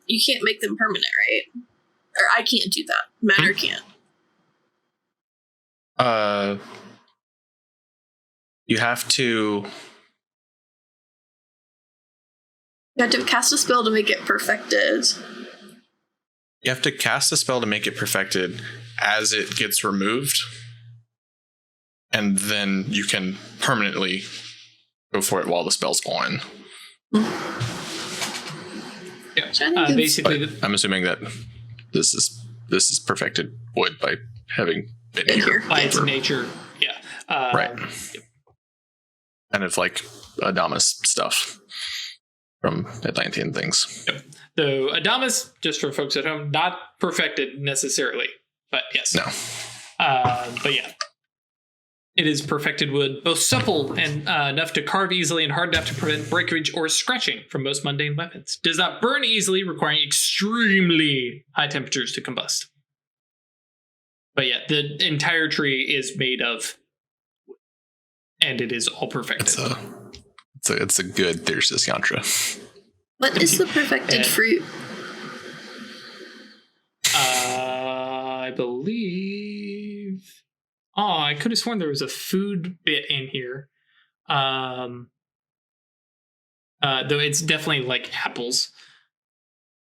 You can't make them permanent, right? Or I can't do that. Matter can't. You have to. You have to cast a spell to make it perfected. You have to cast a spell to make it perfected as it gets removed. And then you can permanently go for it while the spell's on. Yeah. Basically, I'm assuming that this is perfected wood by having been here. by its nature, yeah. Right. Yep. Kind of like Adamus stuff from Atlantean things. Yep. So Adamus, just for folks at home, not perfected necessarily, but yes. No. But yeah. It is perfected wood, both supple and enough to carve easily and hard enough to prevent breakage or scratching from most mundane weapons. Does not burn easily, requiring extremely high temperatures to combust. But yeah, the entire tree is made of wood, and it is all perfected. It's a good Thyrsus yantra. What is the perfected fruit? I believe. Oh, I could have sworn there was a food bit in here. Though it's definitely like apples.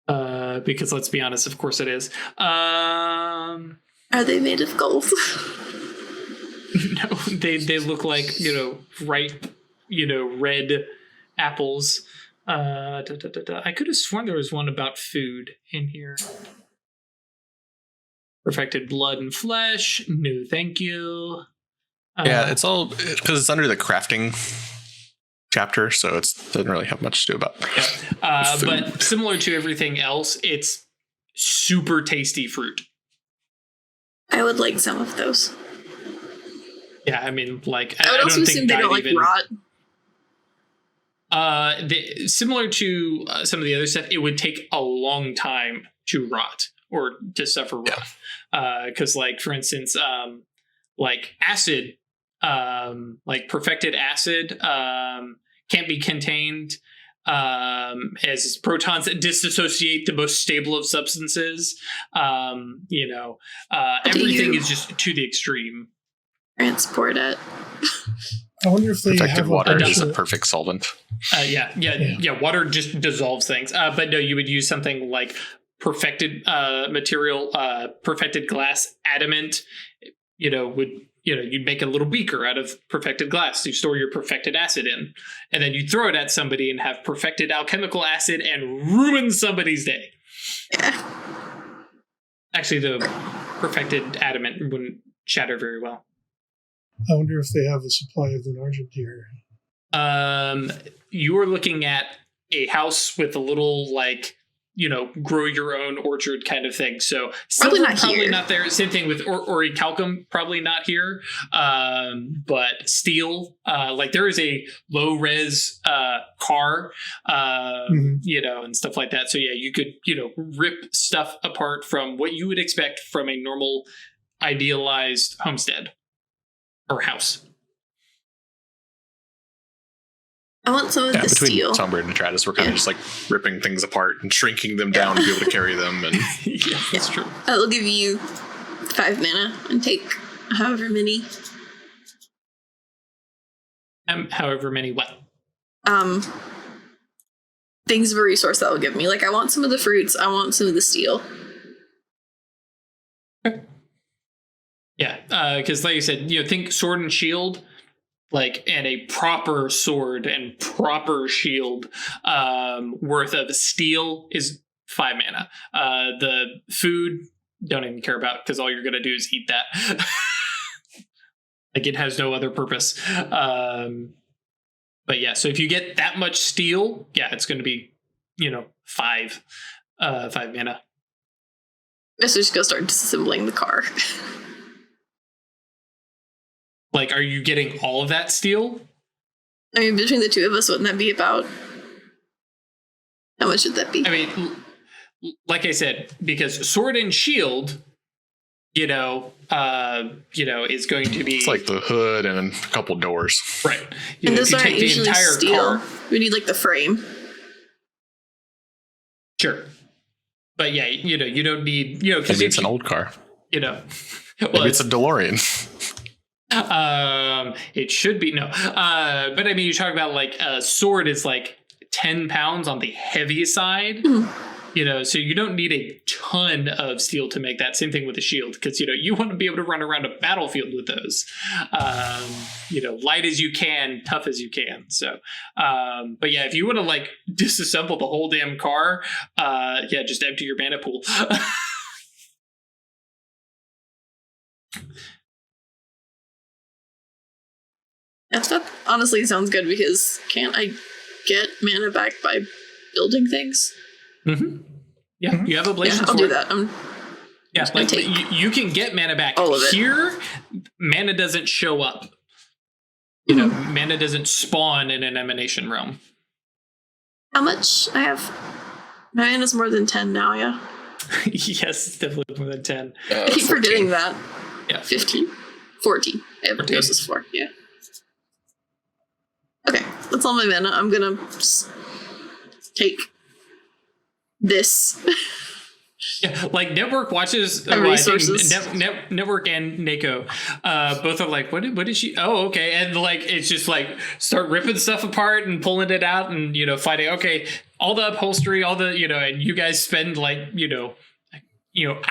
Because let's be honest, of course it is. Are they made of gold? No, they look like, ripe, red apples. I could have sworn there was one about food in here. Perfected blood and flesh. No, thank you. Yeah, it's all because it's under the crafting chapter, so it doesn't really have much to do about. Yeah. But similar to everything else, it's super tasty fruit. I would like some of those. Yeah, I mean, like I would also assume they don't like rot. Similar to some of the other stuff, it would take a long time to rot or to suffer rot. Because, like, for instance, like acid, like perfected acid, can't be contained as protons that disassociate the most stable of substances. Everything is just to the extreme. Transport it. I wonder if they Perfected have water a is a perfect solvent. Yeah. Water just dissolves things. But no, you would use something like perfected material, perfected glass adamant. You'd make a little beaker out of perfected glass to store your perfected acid in, and then you throw it at somebody and have perfected alchemical acid and ruin somebody's day. Yeah. Actually, the perfected adamant wouldn't shatter very well. I wonder if they have a supply of an argent here. You are looking at a house with a little, like, grow your own orchard kind of thing. So Probably silver not probably here. not there. Same thing with orichalcum, probably not here. But steel, like there is a low res car, and stuff like that. So yeah, you could rip stuff apart from what you would expect from a normal idealized homestead or house. I want some of the between steel. Songbird and Travis, we're kind of just like ripping things apart and shrinking them down to be able to carry them. And Yeah, that's true. I'll give you 5 mana and take however many. However many what? Things of a resource that will give me. Like, I want some of the fruits. I want some of the steel. Yeah, because like you said, think sword and shield. And a proper sword and proper shield worth of steel is 5 mana. The food, don't even care about, because all you're going to do is eat that. It has no other purpose. But yeah, so if you get that much steel, yeah, it's going to be, 5 mana. I guess we're just going to start disassembling the car. Like, are you getting all of that steel? I mean, between the two of us, wouldn't that be about... How much would that be? I mean, like I said, because sword and shield, is going to be... it's like the hood and a couple doors. Right. And those if you aren't take the usually entire steel. car... We need, like, the frame. Sure. But yeah, you don't need... because Maybe it's an old car. Well, Maybe it's a DeLorean. It should be no. But I mean, you talk about like a sword is like 10 pounds on the heavy side. So you don't need a ton of steel to make that. Same thing with a shield, because you want to be able to run around a battlefield with those. Light as you can, tough as you can. So, but yeah, if you want to like disassemble the whole damn car, just empty your mana pool. That honestly sounds good, because can't I get mana back by building things? Mm-hmm. Yeah, you have ablations. Yeah, I'll do that. Like you can get mana back. All of it. Here, mana doesn't show up. Mana doesn't spawn in an Emanation Realm. How much I have? My mana's more than 10 now, yeah? Yes, it's definitely more than 10. I keep 14. forgetting that. Yeah. 15. 14. I have 14. Ghosts 4, yeah. Okay, that's all my mana. I'm gonna take this. Yeah, like Network watches resources. Network and Nako both are like, what did she? Oh, okay, and like it's just like start ripping stuff apart and pulling it out and fighting. Okay, all the upholstery, all the and you guys spend like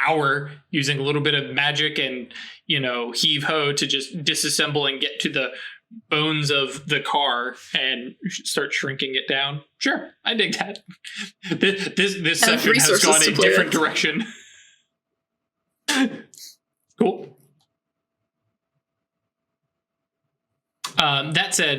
hour using a little bit of magic and heave ho to just disassemble and get to the bones of the car and start shrinking it down. Sure, I dig that. This section has gone a different direction. Cool. That said,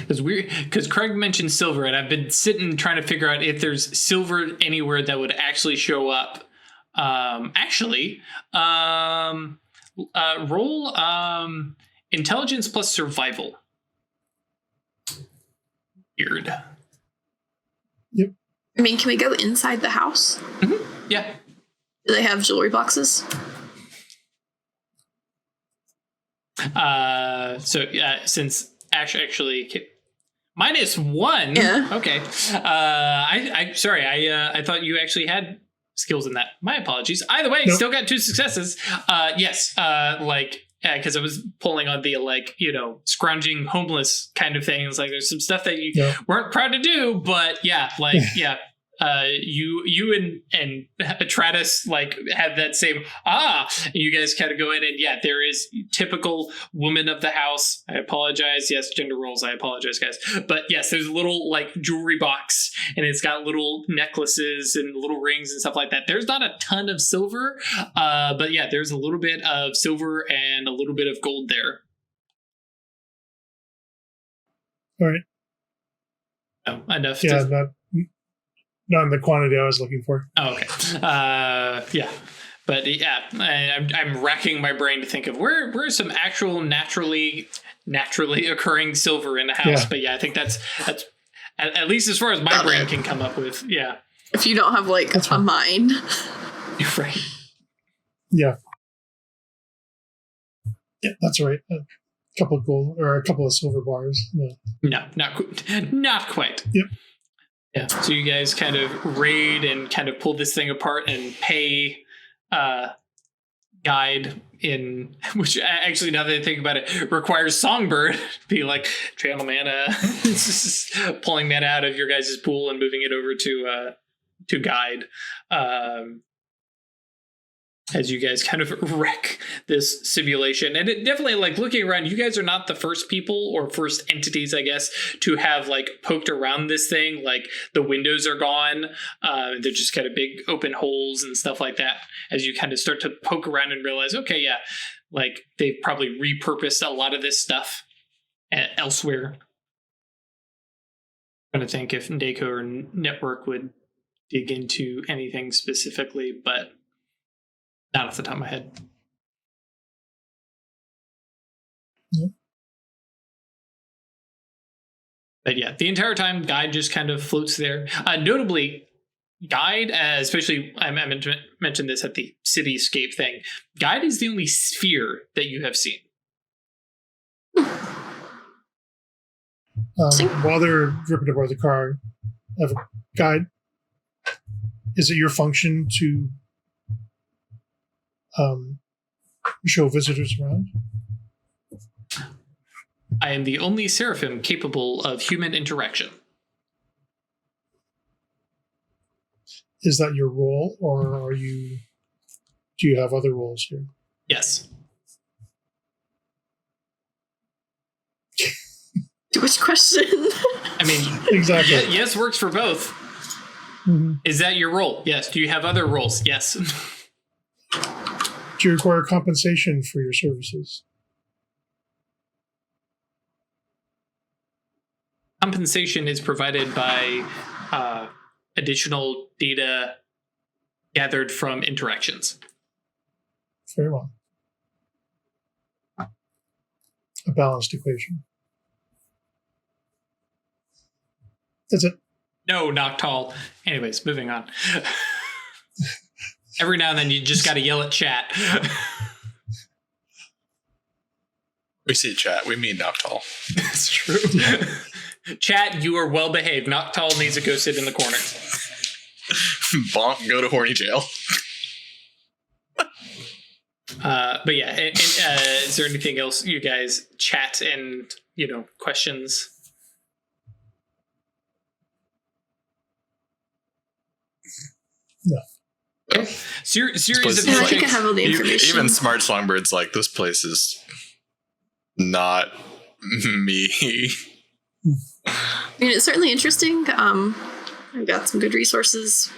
because Craig mentioned silver, and I've been sitting trying to figure out if there's silver anywhere that would actually show up. Roll intelligence plus survival. Weird. Yep. I mean, can we go inside the house? Mm-hmm. Yeah. Do they have jewelry boxes? Since Ash actually -1. Yeah. Okay. I thought you actually had skills in that. My apologies. Either way, Nope. Still got 2 successes. Yes. Because I was pulling on the scrounging homeless kind of things. Like there's some stuff that you weren't proud to do, but yeah, you and Tratus like have that same and you guys kind of go in, and yeah, there is typical woman of the house. I apologize. Yes, gender roles. I apologize, guys. But yes, there's a little like jewelry box, and it's got little necklaces and little rings and stuff like that. There's not a ton of silver, but yeah, there's a little bit of silver and a little bit of gold there. All right. Oh, enough. Yeah, not in the quantity I was looking for. Oh, okay. Yeah. But yeah, I'm racking my brain to think of where's some actual naturally occurring silver in a house. Yeah. But yeah, I think that's at least as far as my brain can come up with. Yeah. If you don't have like a mind. You're right. Yeah. Yeah, that's right. A couple of gold or a couple of silver bars. No, not quite. Yep. Yeah. So you guys kind of raid and kind of pull this thing apart and pay guide in, which actually, now that I think about it, requires Songbird to be like, channel mana, pulling mana out of your guys' pool and moving it over to guide. As you guys kind of wreck this simulation. And it definitely, like, looking around, you guys are not the first people or first entities, I guess, to have like poked around this thing. Like, the windows are gone. They're just kind of big open holes and stuff like that. As you kind of start to poke around and realize, okay, yeah, like they've probably repurposed a lot of this stuff elsewhere. I'm trying to think if Ndako or Network would dig into anything specifically, but not off the top of my head. Yep. But yeah, the entire time, Guide just kind of floats there. Notably, Guide, especially, I meant to mention this at the cityscape thing, Guide is the only sphere that you have seen. While they're ripping apart the car, I have a guide. Is it your function to show visitors around? I am the only seraphim capable of human interaction. Is that your role, or do you have other roles here? Yes. Which question? I mean, exactly. Yes works for both. Mm-hmm. Is that your role? Yes. Do you have other roles? Yes. Do you require compensation for your services? Compensation is provided by additional data gathered from interactions. Very well. A balanced equation. That's it. No, Noctall. Anyways, moving on. Every now and then you just got to yell at chat. We see chat. We mean Noctall. It's true. Chat, you are well behaved. Noctall needs to go sit in the corner. Bonk, go to horny jail. But yeah, is there anything else you guys chat and, questions? No. Okay. Series of I think I have all the information. Even Smart Songbird's like, this place is not me. I mean, it's certainly interesting. I've got some good resources,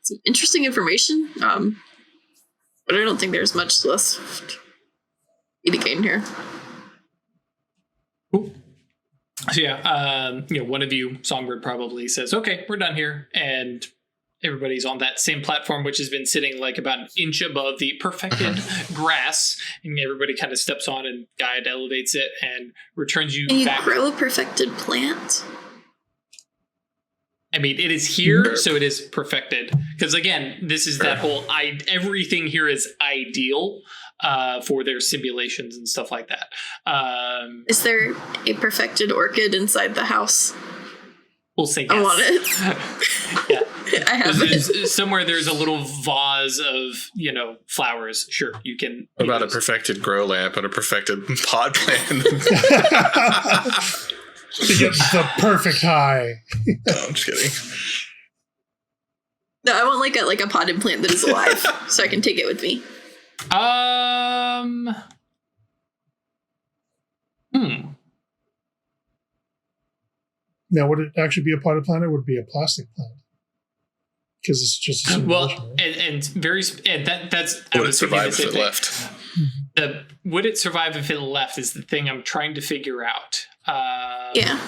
some interesting information, but I don't think there's much left to gain here. Cool. So yeah, one of you, Songbird, probably says, "Okay, we're done here," and everybody's on that same platform, which has been sitting like about an inch above the perfected grass, and everybody kind of steps on, and Guide elevates it and returns you Can you back. grow a perfected plant? I mean, it is here, so it is perfected. Because again, this is that whole, everything here is ideal for their simulations and stuff like that. Is there a perfected orchid inside the house? We'll say yes. I want it. Yeah. I have it. Somewhere there's a little vase of, flowers. Sure, you can. What about a perfected grow lamp and a perfected pot plant? To get the perfect high. No, I'm just kidding. No, I want like a potted plant that is alive, so I can take it with me. Now, would it actually be a potted plant, or would it be a plastic plant? Because it's just a simulation, right? that's would it survive if it left? Would it survive if it left is the thing I'm trying to figure out. Yeah.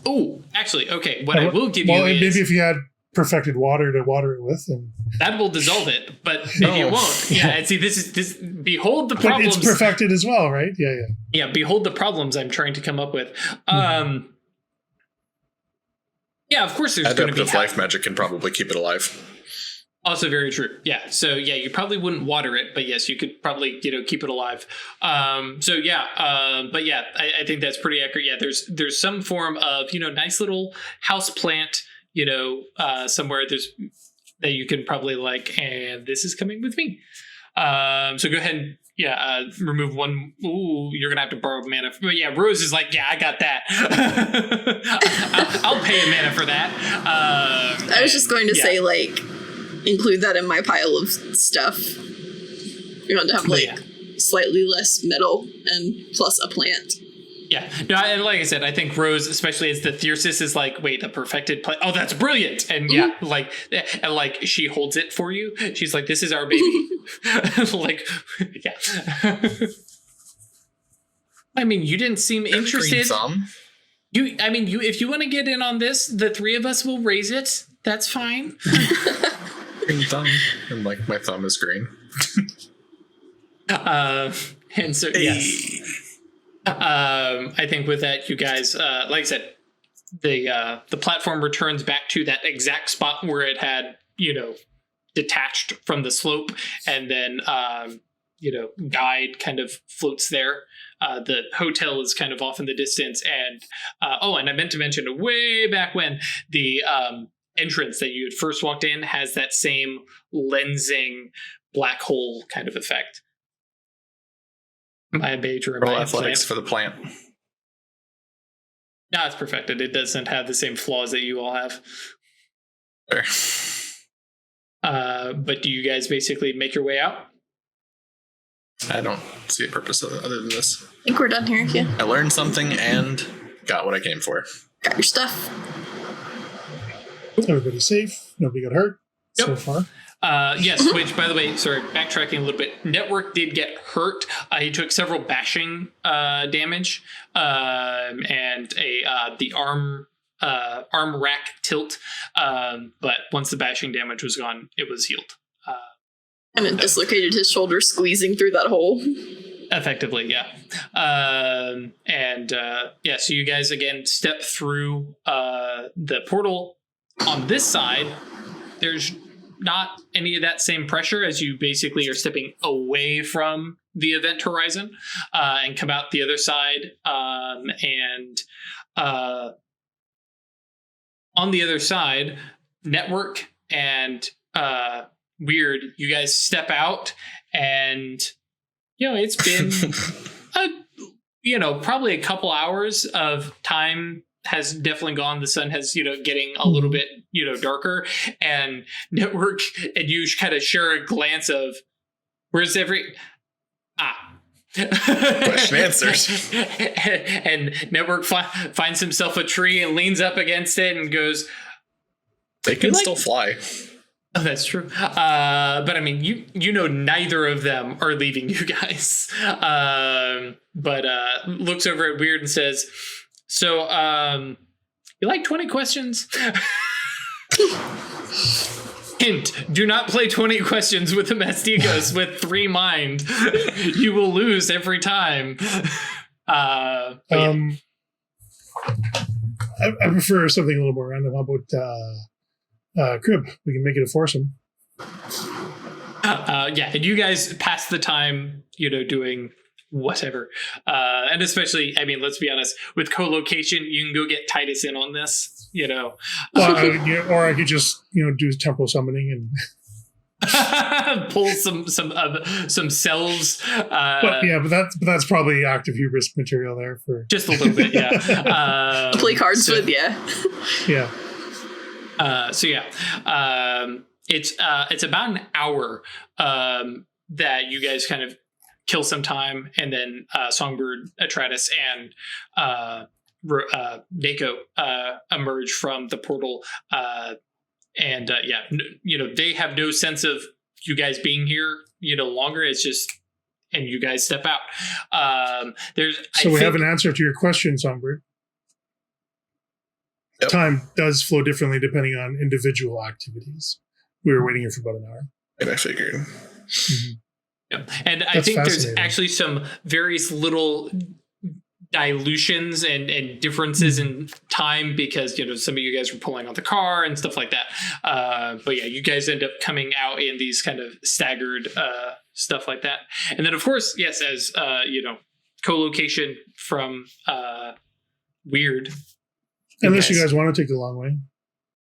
Oh, actually, okay. What I will give you is maybe if you had perfected water to water it with, and that will dissolve it, but maybe it won't. Yeah, and see, this. Behold the problems. But it's perfected as well, right? Yeah. Yeah, behold the problems I'm trying to come up with. Yeah, of course there's going to be adaptive life magic can probably keep it alive. Also very true. Yeah. So yeah, you probably wouldn't water it, but yes, you could probably, keep it alive. But yeah, I think that's pretty accurate. Yeah, there's some form of, nice little house plant, somewhere that you can probably and this is coming with me. So go ahead and remove one. Ooh, you're gonna have to borrow mana. But yeah, Rose is I got that. I'll pay a mana for that. I was just going to say include that in my pile of stuff. You want to have slightly less metal and plus a plant. Yeah, no, and like I said, I think Rose, especially as the Thyrsus, is wait, a perfected plant. Oh, that's brilliant! And she holds it for you. She's like, "This is our baby." Yeah. I mean, you didn't seem interested. If you want to get in on this, the three of us will raise it. That's fine. Green thumb, and my thumb is green. And so yes. I think with that, you guys, like I said, the platform returns back to that exact spot where it had, detached from the slope, and then, guide kind of floats there. The hotel is kind of off in the distance, and and I meant to mention way back when the entrance that you had first walked in has that same lensing black hole kind of effect. My major roll athletics for the plant. No, it's perfected. It doesn't have the same flaws that you all have. Fair. But do you guys basically make your way out? I don't see a purpose other than this. I think we're done here. Yeah. I learned something and got what I came for. Got your stuff. Everybody's safe. Nobody got hurt so far. Yes, which, by the way, sorry, backtracking a little bit. Network did get hurt. He took several bashing damage and the arm rack tilt. But once the bashing damage was gone, it was healed. And it dislocated his shoulder, squeezing through that hole. Effectively, yeah. So you guys again step through the portal. On this side, there's not any of that same pressure, as you basically are stepping away from the event horizon and come out the other side. On the other side, Network and Weird, you guys step out, and it's been probably a couple hours of time has definitely gone. The sun has, getting a little bit, darker, and Network and you kind of share a glance of where's question answers. And Network finds himself a tree and leans up against it and goes, they can still fly. Oh, that's true. But I mean, neither of them are leaving you guys. But looks over at Weird and says, so, you like 20 questions? Hint, do not play 20 questions with the Mastigos with 3 mind. You will lose every time. I prefer something a little more random. How about crib? We can make it a foursome. And you guys pass the time, doing whatever. And especially, I mean, let's be honest, with co-location, you can go get Titus in on this, Well, or I could just, do temporal summoning and pull some cells. But that's probably active hubris material there for just a little bit, yeah. Play cards with, yeah. Yeah. So yeah, it's about an hour that you guys kind of kill some time, and then Songbird, Atratus, and Mako emerge from the portal, and they have no sense of you guys being here, longer. It's just, and you guys step out. We have an answer to your question, Songbird. Yep. Time does flow differently depending on individual activities. We were waiting here for about an hour. And I figured. Mm-hmm. Yeah. And I think there's actually some various little dilutions and differences in time because, some of you guys were pulling on the car and stuff like that. But yeah, you guys end up coming out in these kind of staggered stuff like that. And then, of course, yes, as, co-location from Weird. Unless you guys want to take the long way.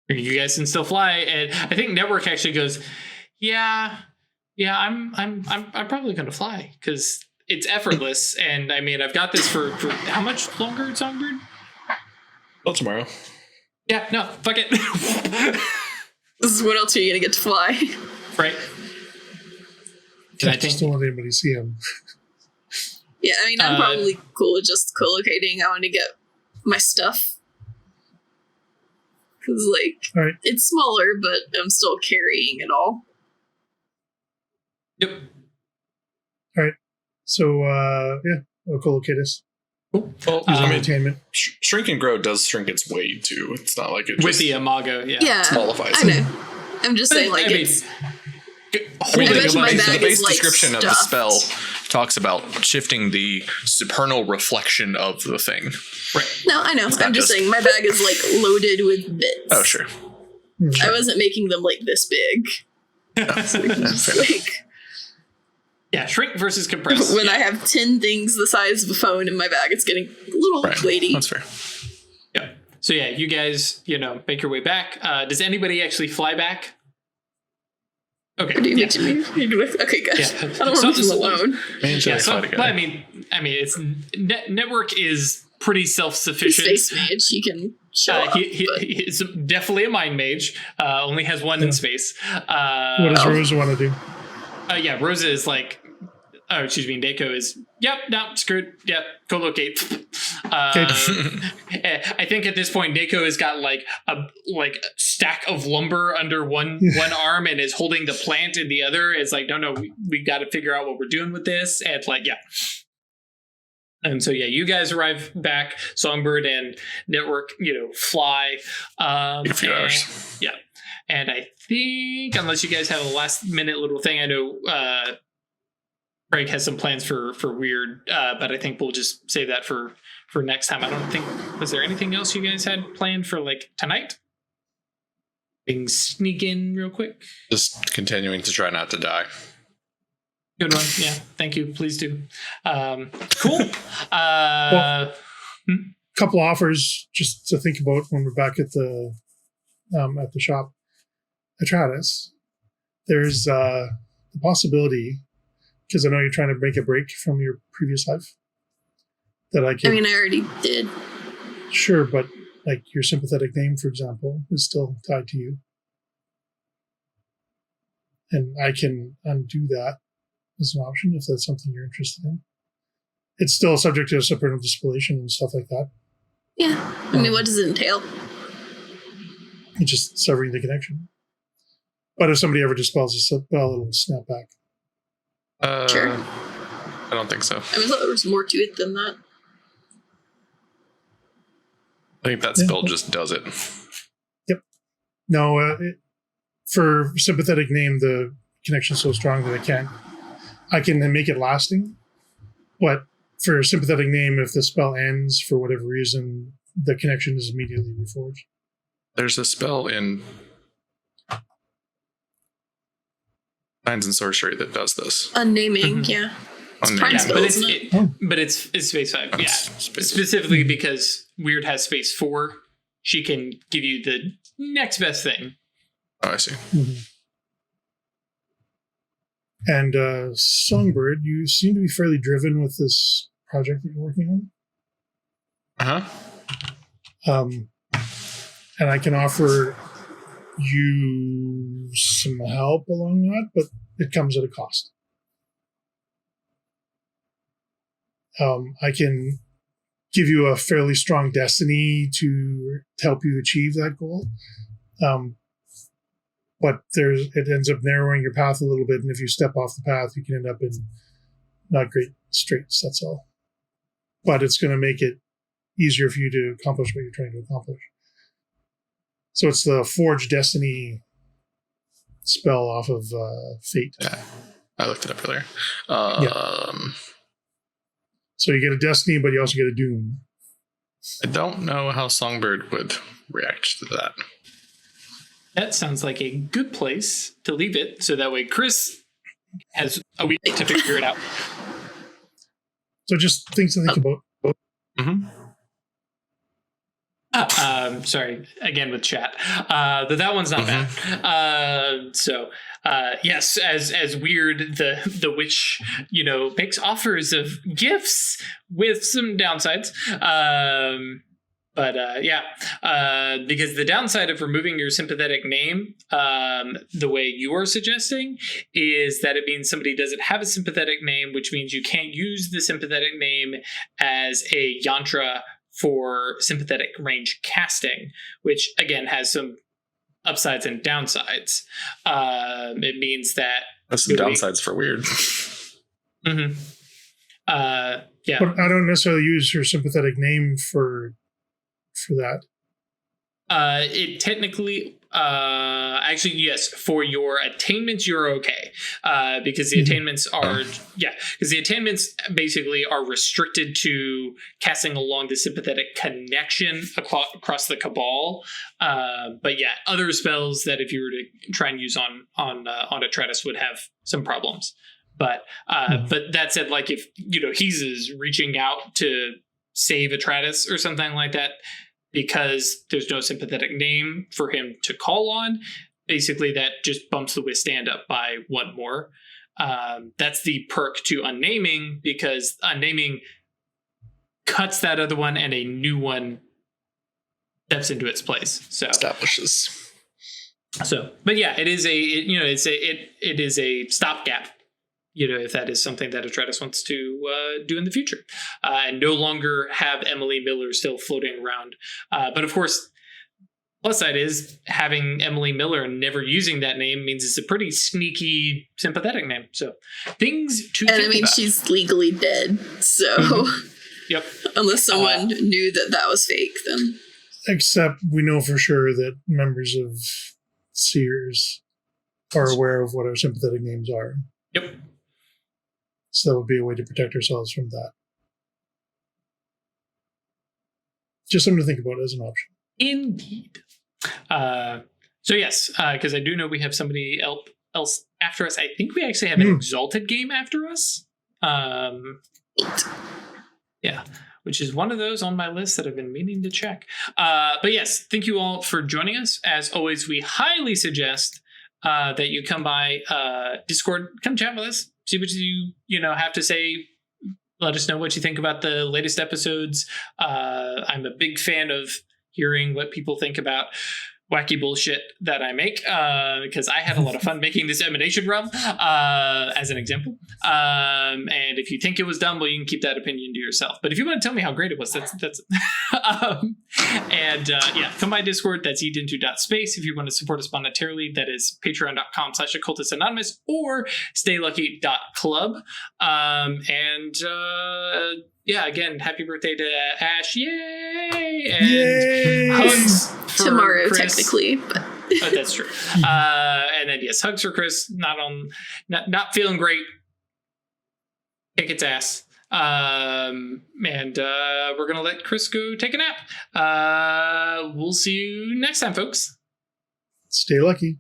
You guys can still fly. And I think Network actually goes, yeah, I'm probably going to fly because it's effortless. And I mean, I've got this for how much longer, Songbird? Well, tomorrow. Yeah, no, fuck it. This is what else are you going to get to fly? Right. I just don't want anybody to see him. Yeah, I mean, I'm probably cool with just co-locating. I want to get my stuff. Because, right. It's smaller, but I'm still carrying it all. Yep. All right. So, I'll co-locate us. Cool. Well, Shrink and Grow does shrink its weight, too. It's not like it just... With the Imago, yeah. Yeah, qualifies. I know. I'm just saying, it's... the base description of the spell talks about shifting the supernal reflection of the thing. Right. No, I know. I'm just saying my bag is loaded with bits. Oh, sure. I wasn't making them this big. Yeah, shrink versus compress. When I have 10 things the size of a phone in my bag, it's getting a little weighty. That's fair. Yeah. So yeah, you guys, make your way back. Does anybody actually fly back? Okay. Okay, good. Yeah. I don't want to leave them alone. I mean, it's Network is pretty self-sufficient. He's space mage. He can show up. He's definitely a mind mage. Only has one in space. What does Rosa want to do? Rosa is Dako is, screwed. Yep, co-locate. I think at this point, Dako has got a stack of lumber under one arm and is holding the plant in the other. It's no, we got to figure out what we're doing with this. And And so, you guys arrive back. Songbird and Network, fly. A few hours. Yeah. And I think, unless you guys have a last minute little thing, I know Craig has some plans for Weird, but I think we'll just save that for next time. I don't think, was there anything else you guys had planned for tonight? Things sneak in real quick. Just continuing to try not to die. Good one. Yeah. Thank you. Please do. Cool. Couple offers just to think about when we're back at the shop. Atratus, there's the possibility, because I know you're trying to make a break from your previous life, that I can... I mean, I already did. Sure, but your sympathetic name, for example, is still tied to you. And I can undo that as an option if that's something you're interested in. It's still subject to a supernal dissipation and stuff like that. Yeah. I mean, what does it entail? It's just severing the connection. But if somebody ever dispels a spell, it'll snap back. Sure. I don't think so. I thought there was more to it than that. I think that spell just does it. Yep. No, for sympathetic name, the connection's so strong that I can make it lasting. But for sympathetic name, if the spell ends for whatever reason, the connection is immediately reforged. There's a spell in Science and Sorcery that does this. Unnaming, yeah. But it's space 5. Yeah. Specifically because Weird has space 4. She can give you the next best thing. Oh, I see. Mm-hmm. And Songbird, you seem to be fairly driven with this project that you're working on. Uh-huh. And I can offer you some help along that, but it comes at a cost. I can give you a fairly strong destiny to help you achieve that goal. But it ends up narrowing your path a little bit, and if you step off the path, you can end up in not great straits, that's all. But it's going to make it easier for you to accomplish what you're trying to accomplish. So it's the Forge Destiny spell off of Fate. Yeah, I looked it up earlier. So you get a Destiny, but you also get a Doom. I don't know how Songbird would react to that. That sounds like a good place to leave it, so that way Chris has a week to figure it out. So just things to think about. Mm-hmm. Sorry, again with chat. That one's not bad. Yes, as weird, the witch, makes offers of gifts with some downsides. Because the downside of removing your sympathetic name, the way you are suggesting, is that it means somebody doesn't have a sympathetic name, which means you can't use the sympathetic name as a yantra for sympathetic range casting, which again has some upsides and downsides. It means that that's some downsides for weird. Mm-hmm. Yeah, but I don't necessarily use your sympathetic name for that. It technically, actually, yes, for your attainments, you're okay. Because the attainments because the attainments basically are restricted to casting along the sympathetic connection across the cabal. But yeah, other spells that if you were to try and use on Atratus would have some problems. But that said, like if, he's is reaching out to save Atratus or something like that, because there's no sympathetic name for him to call on, basically that just bumps the withstand up by one more. That's the perk to unnaming, because unnaming cuts that other one and a new one steps into its place. So establishes. So, but yeah, it is it is a stopgap. If that is something that Atratus wants to do in the future, and no longer have Emily Miller still floating around. But of course, plus side is having Emily Miller and never using that name means it's a pretty sneaky sympathetic name. So things to think about. She's legally dead, so Yep. Unless someone knew that was fake, then. Except we know for sure that members of Sears are aware of what our sympathetic names are. Yep. So that would be a way to protect ourselves from that. Just something to think about as an option. Indeed. So yes, because I do know we have somebody else after us. I think we actually have an Exalted game after us. Yeah, which is one of those on my list that I've been meaning to check. But yes, thank you all for joining us. As always, we highly suggest that you come by Discord, come chat with us. See what you have to say. Let us know what you think about the latest episodes. I'm a big fan of hearing what people think about wacky bullshit that I make, because I had a lot of fun making this Emanation Realm, as an example. And if you think it was dumb, well, you can keep that opinion to yourself. But if you want to tell me how great it was, that's come by Discord. That's eatinto.space. If you want to support us monetarily, that is patreon.com/occultist or staylucky.club. Again, happy birthday to Ash. Yay! And Yay! hugs for tomorrow, Chris. Technically. But. Oh, that's true. And then yes, hugs for Chris. Not feeling great. Kick its ass. We're gonna let Chris go take a nap. We'll see you next time, folks. Stay lucky.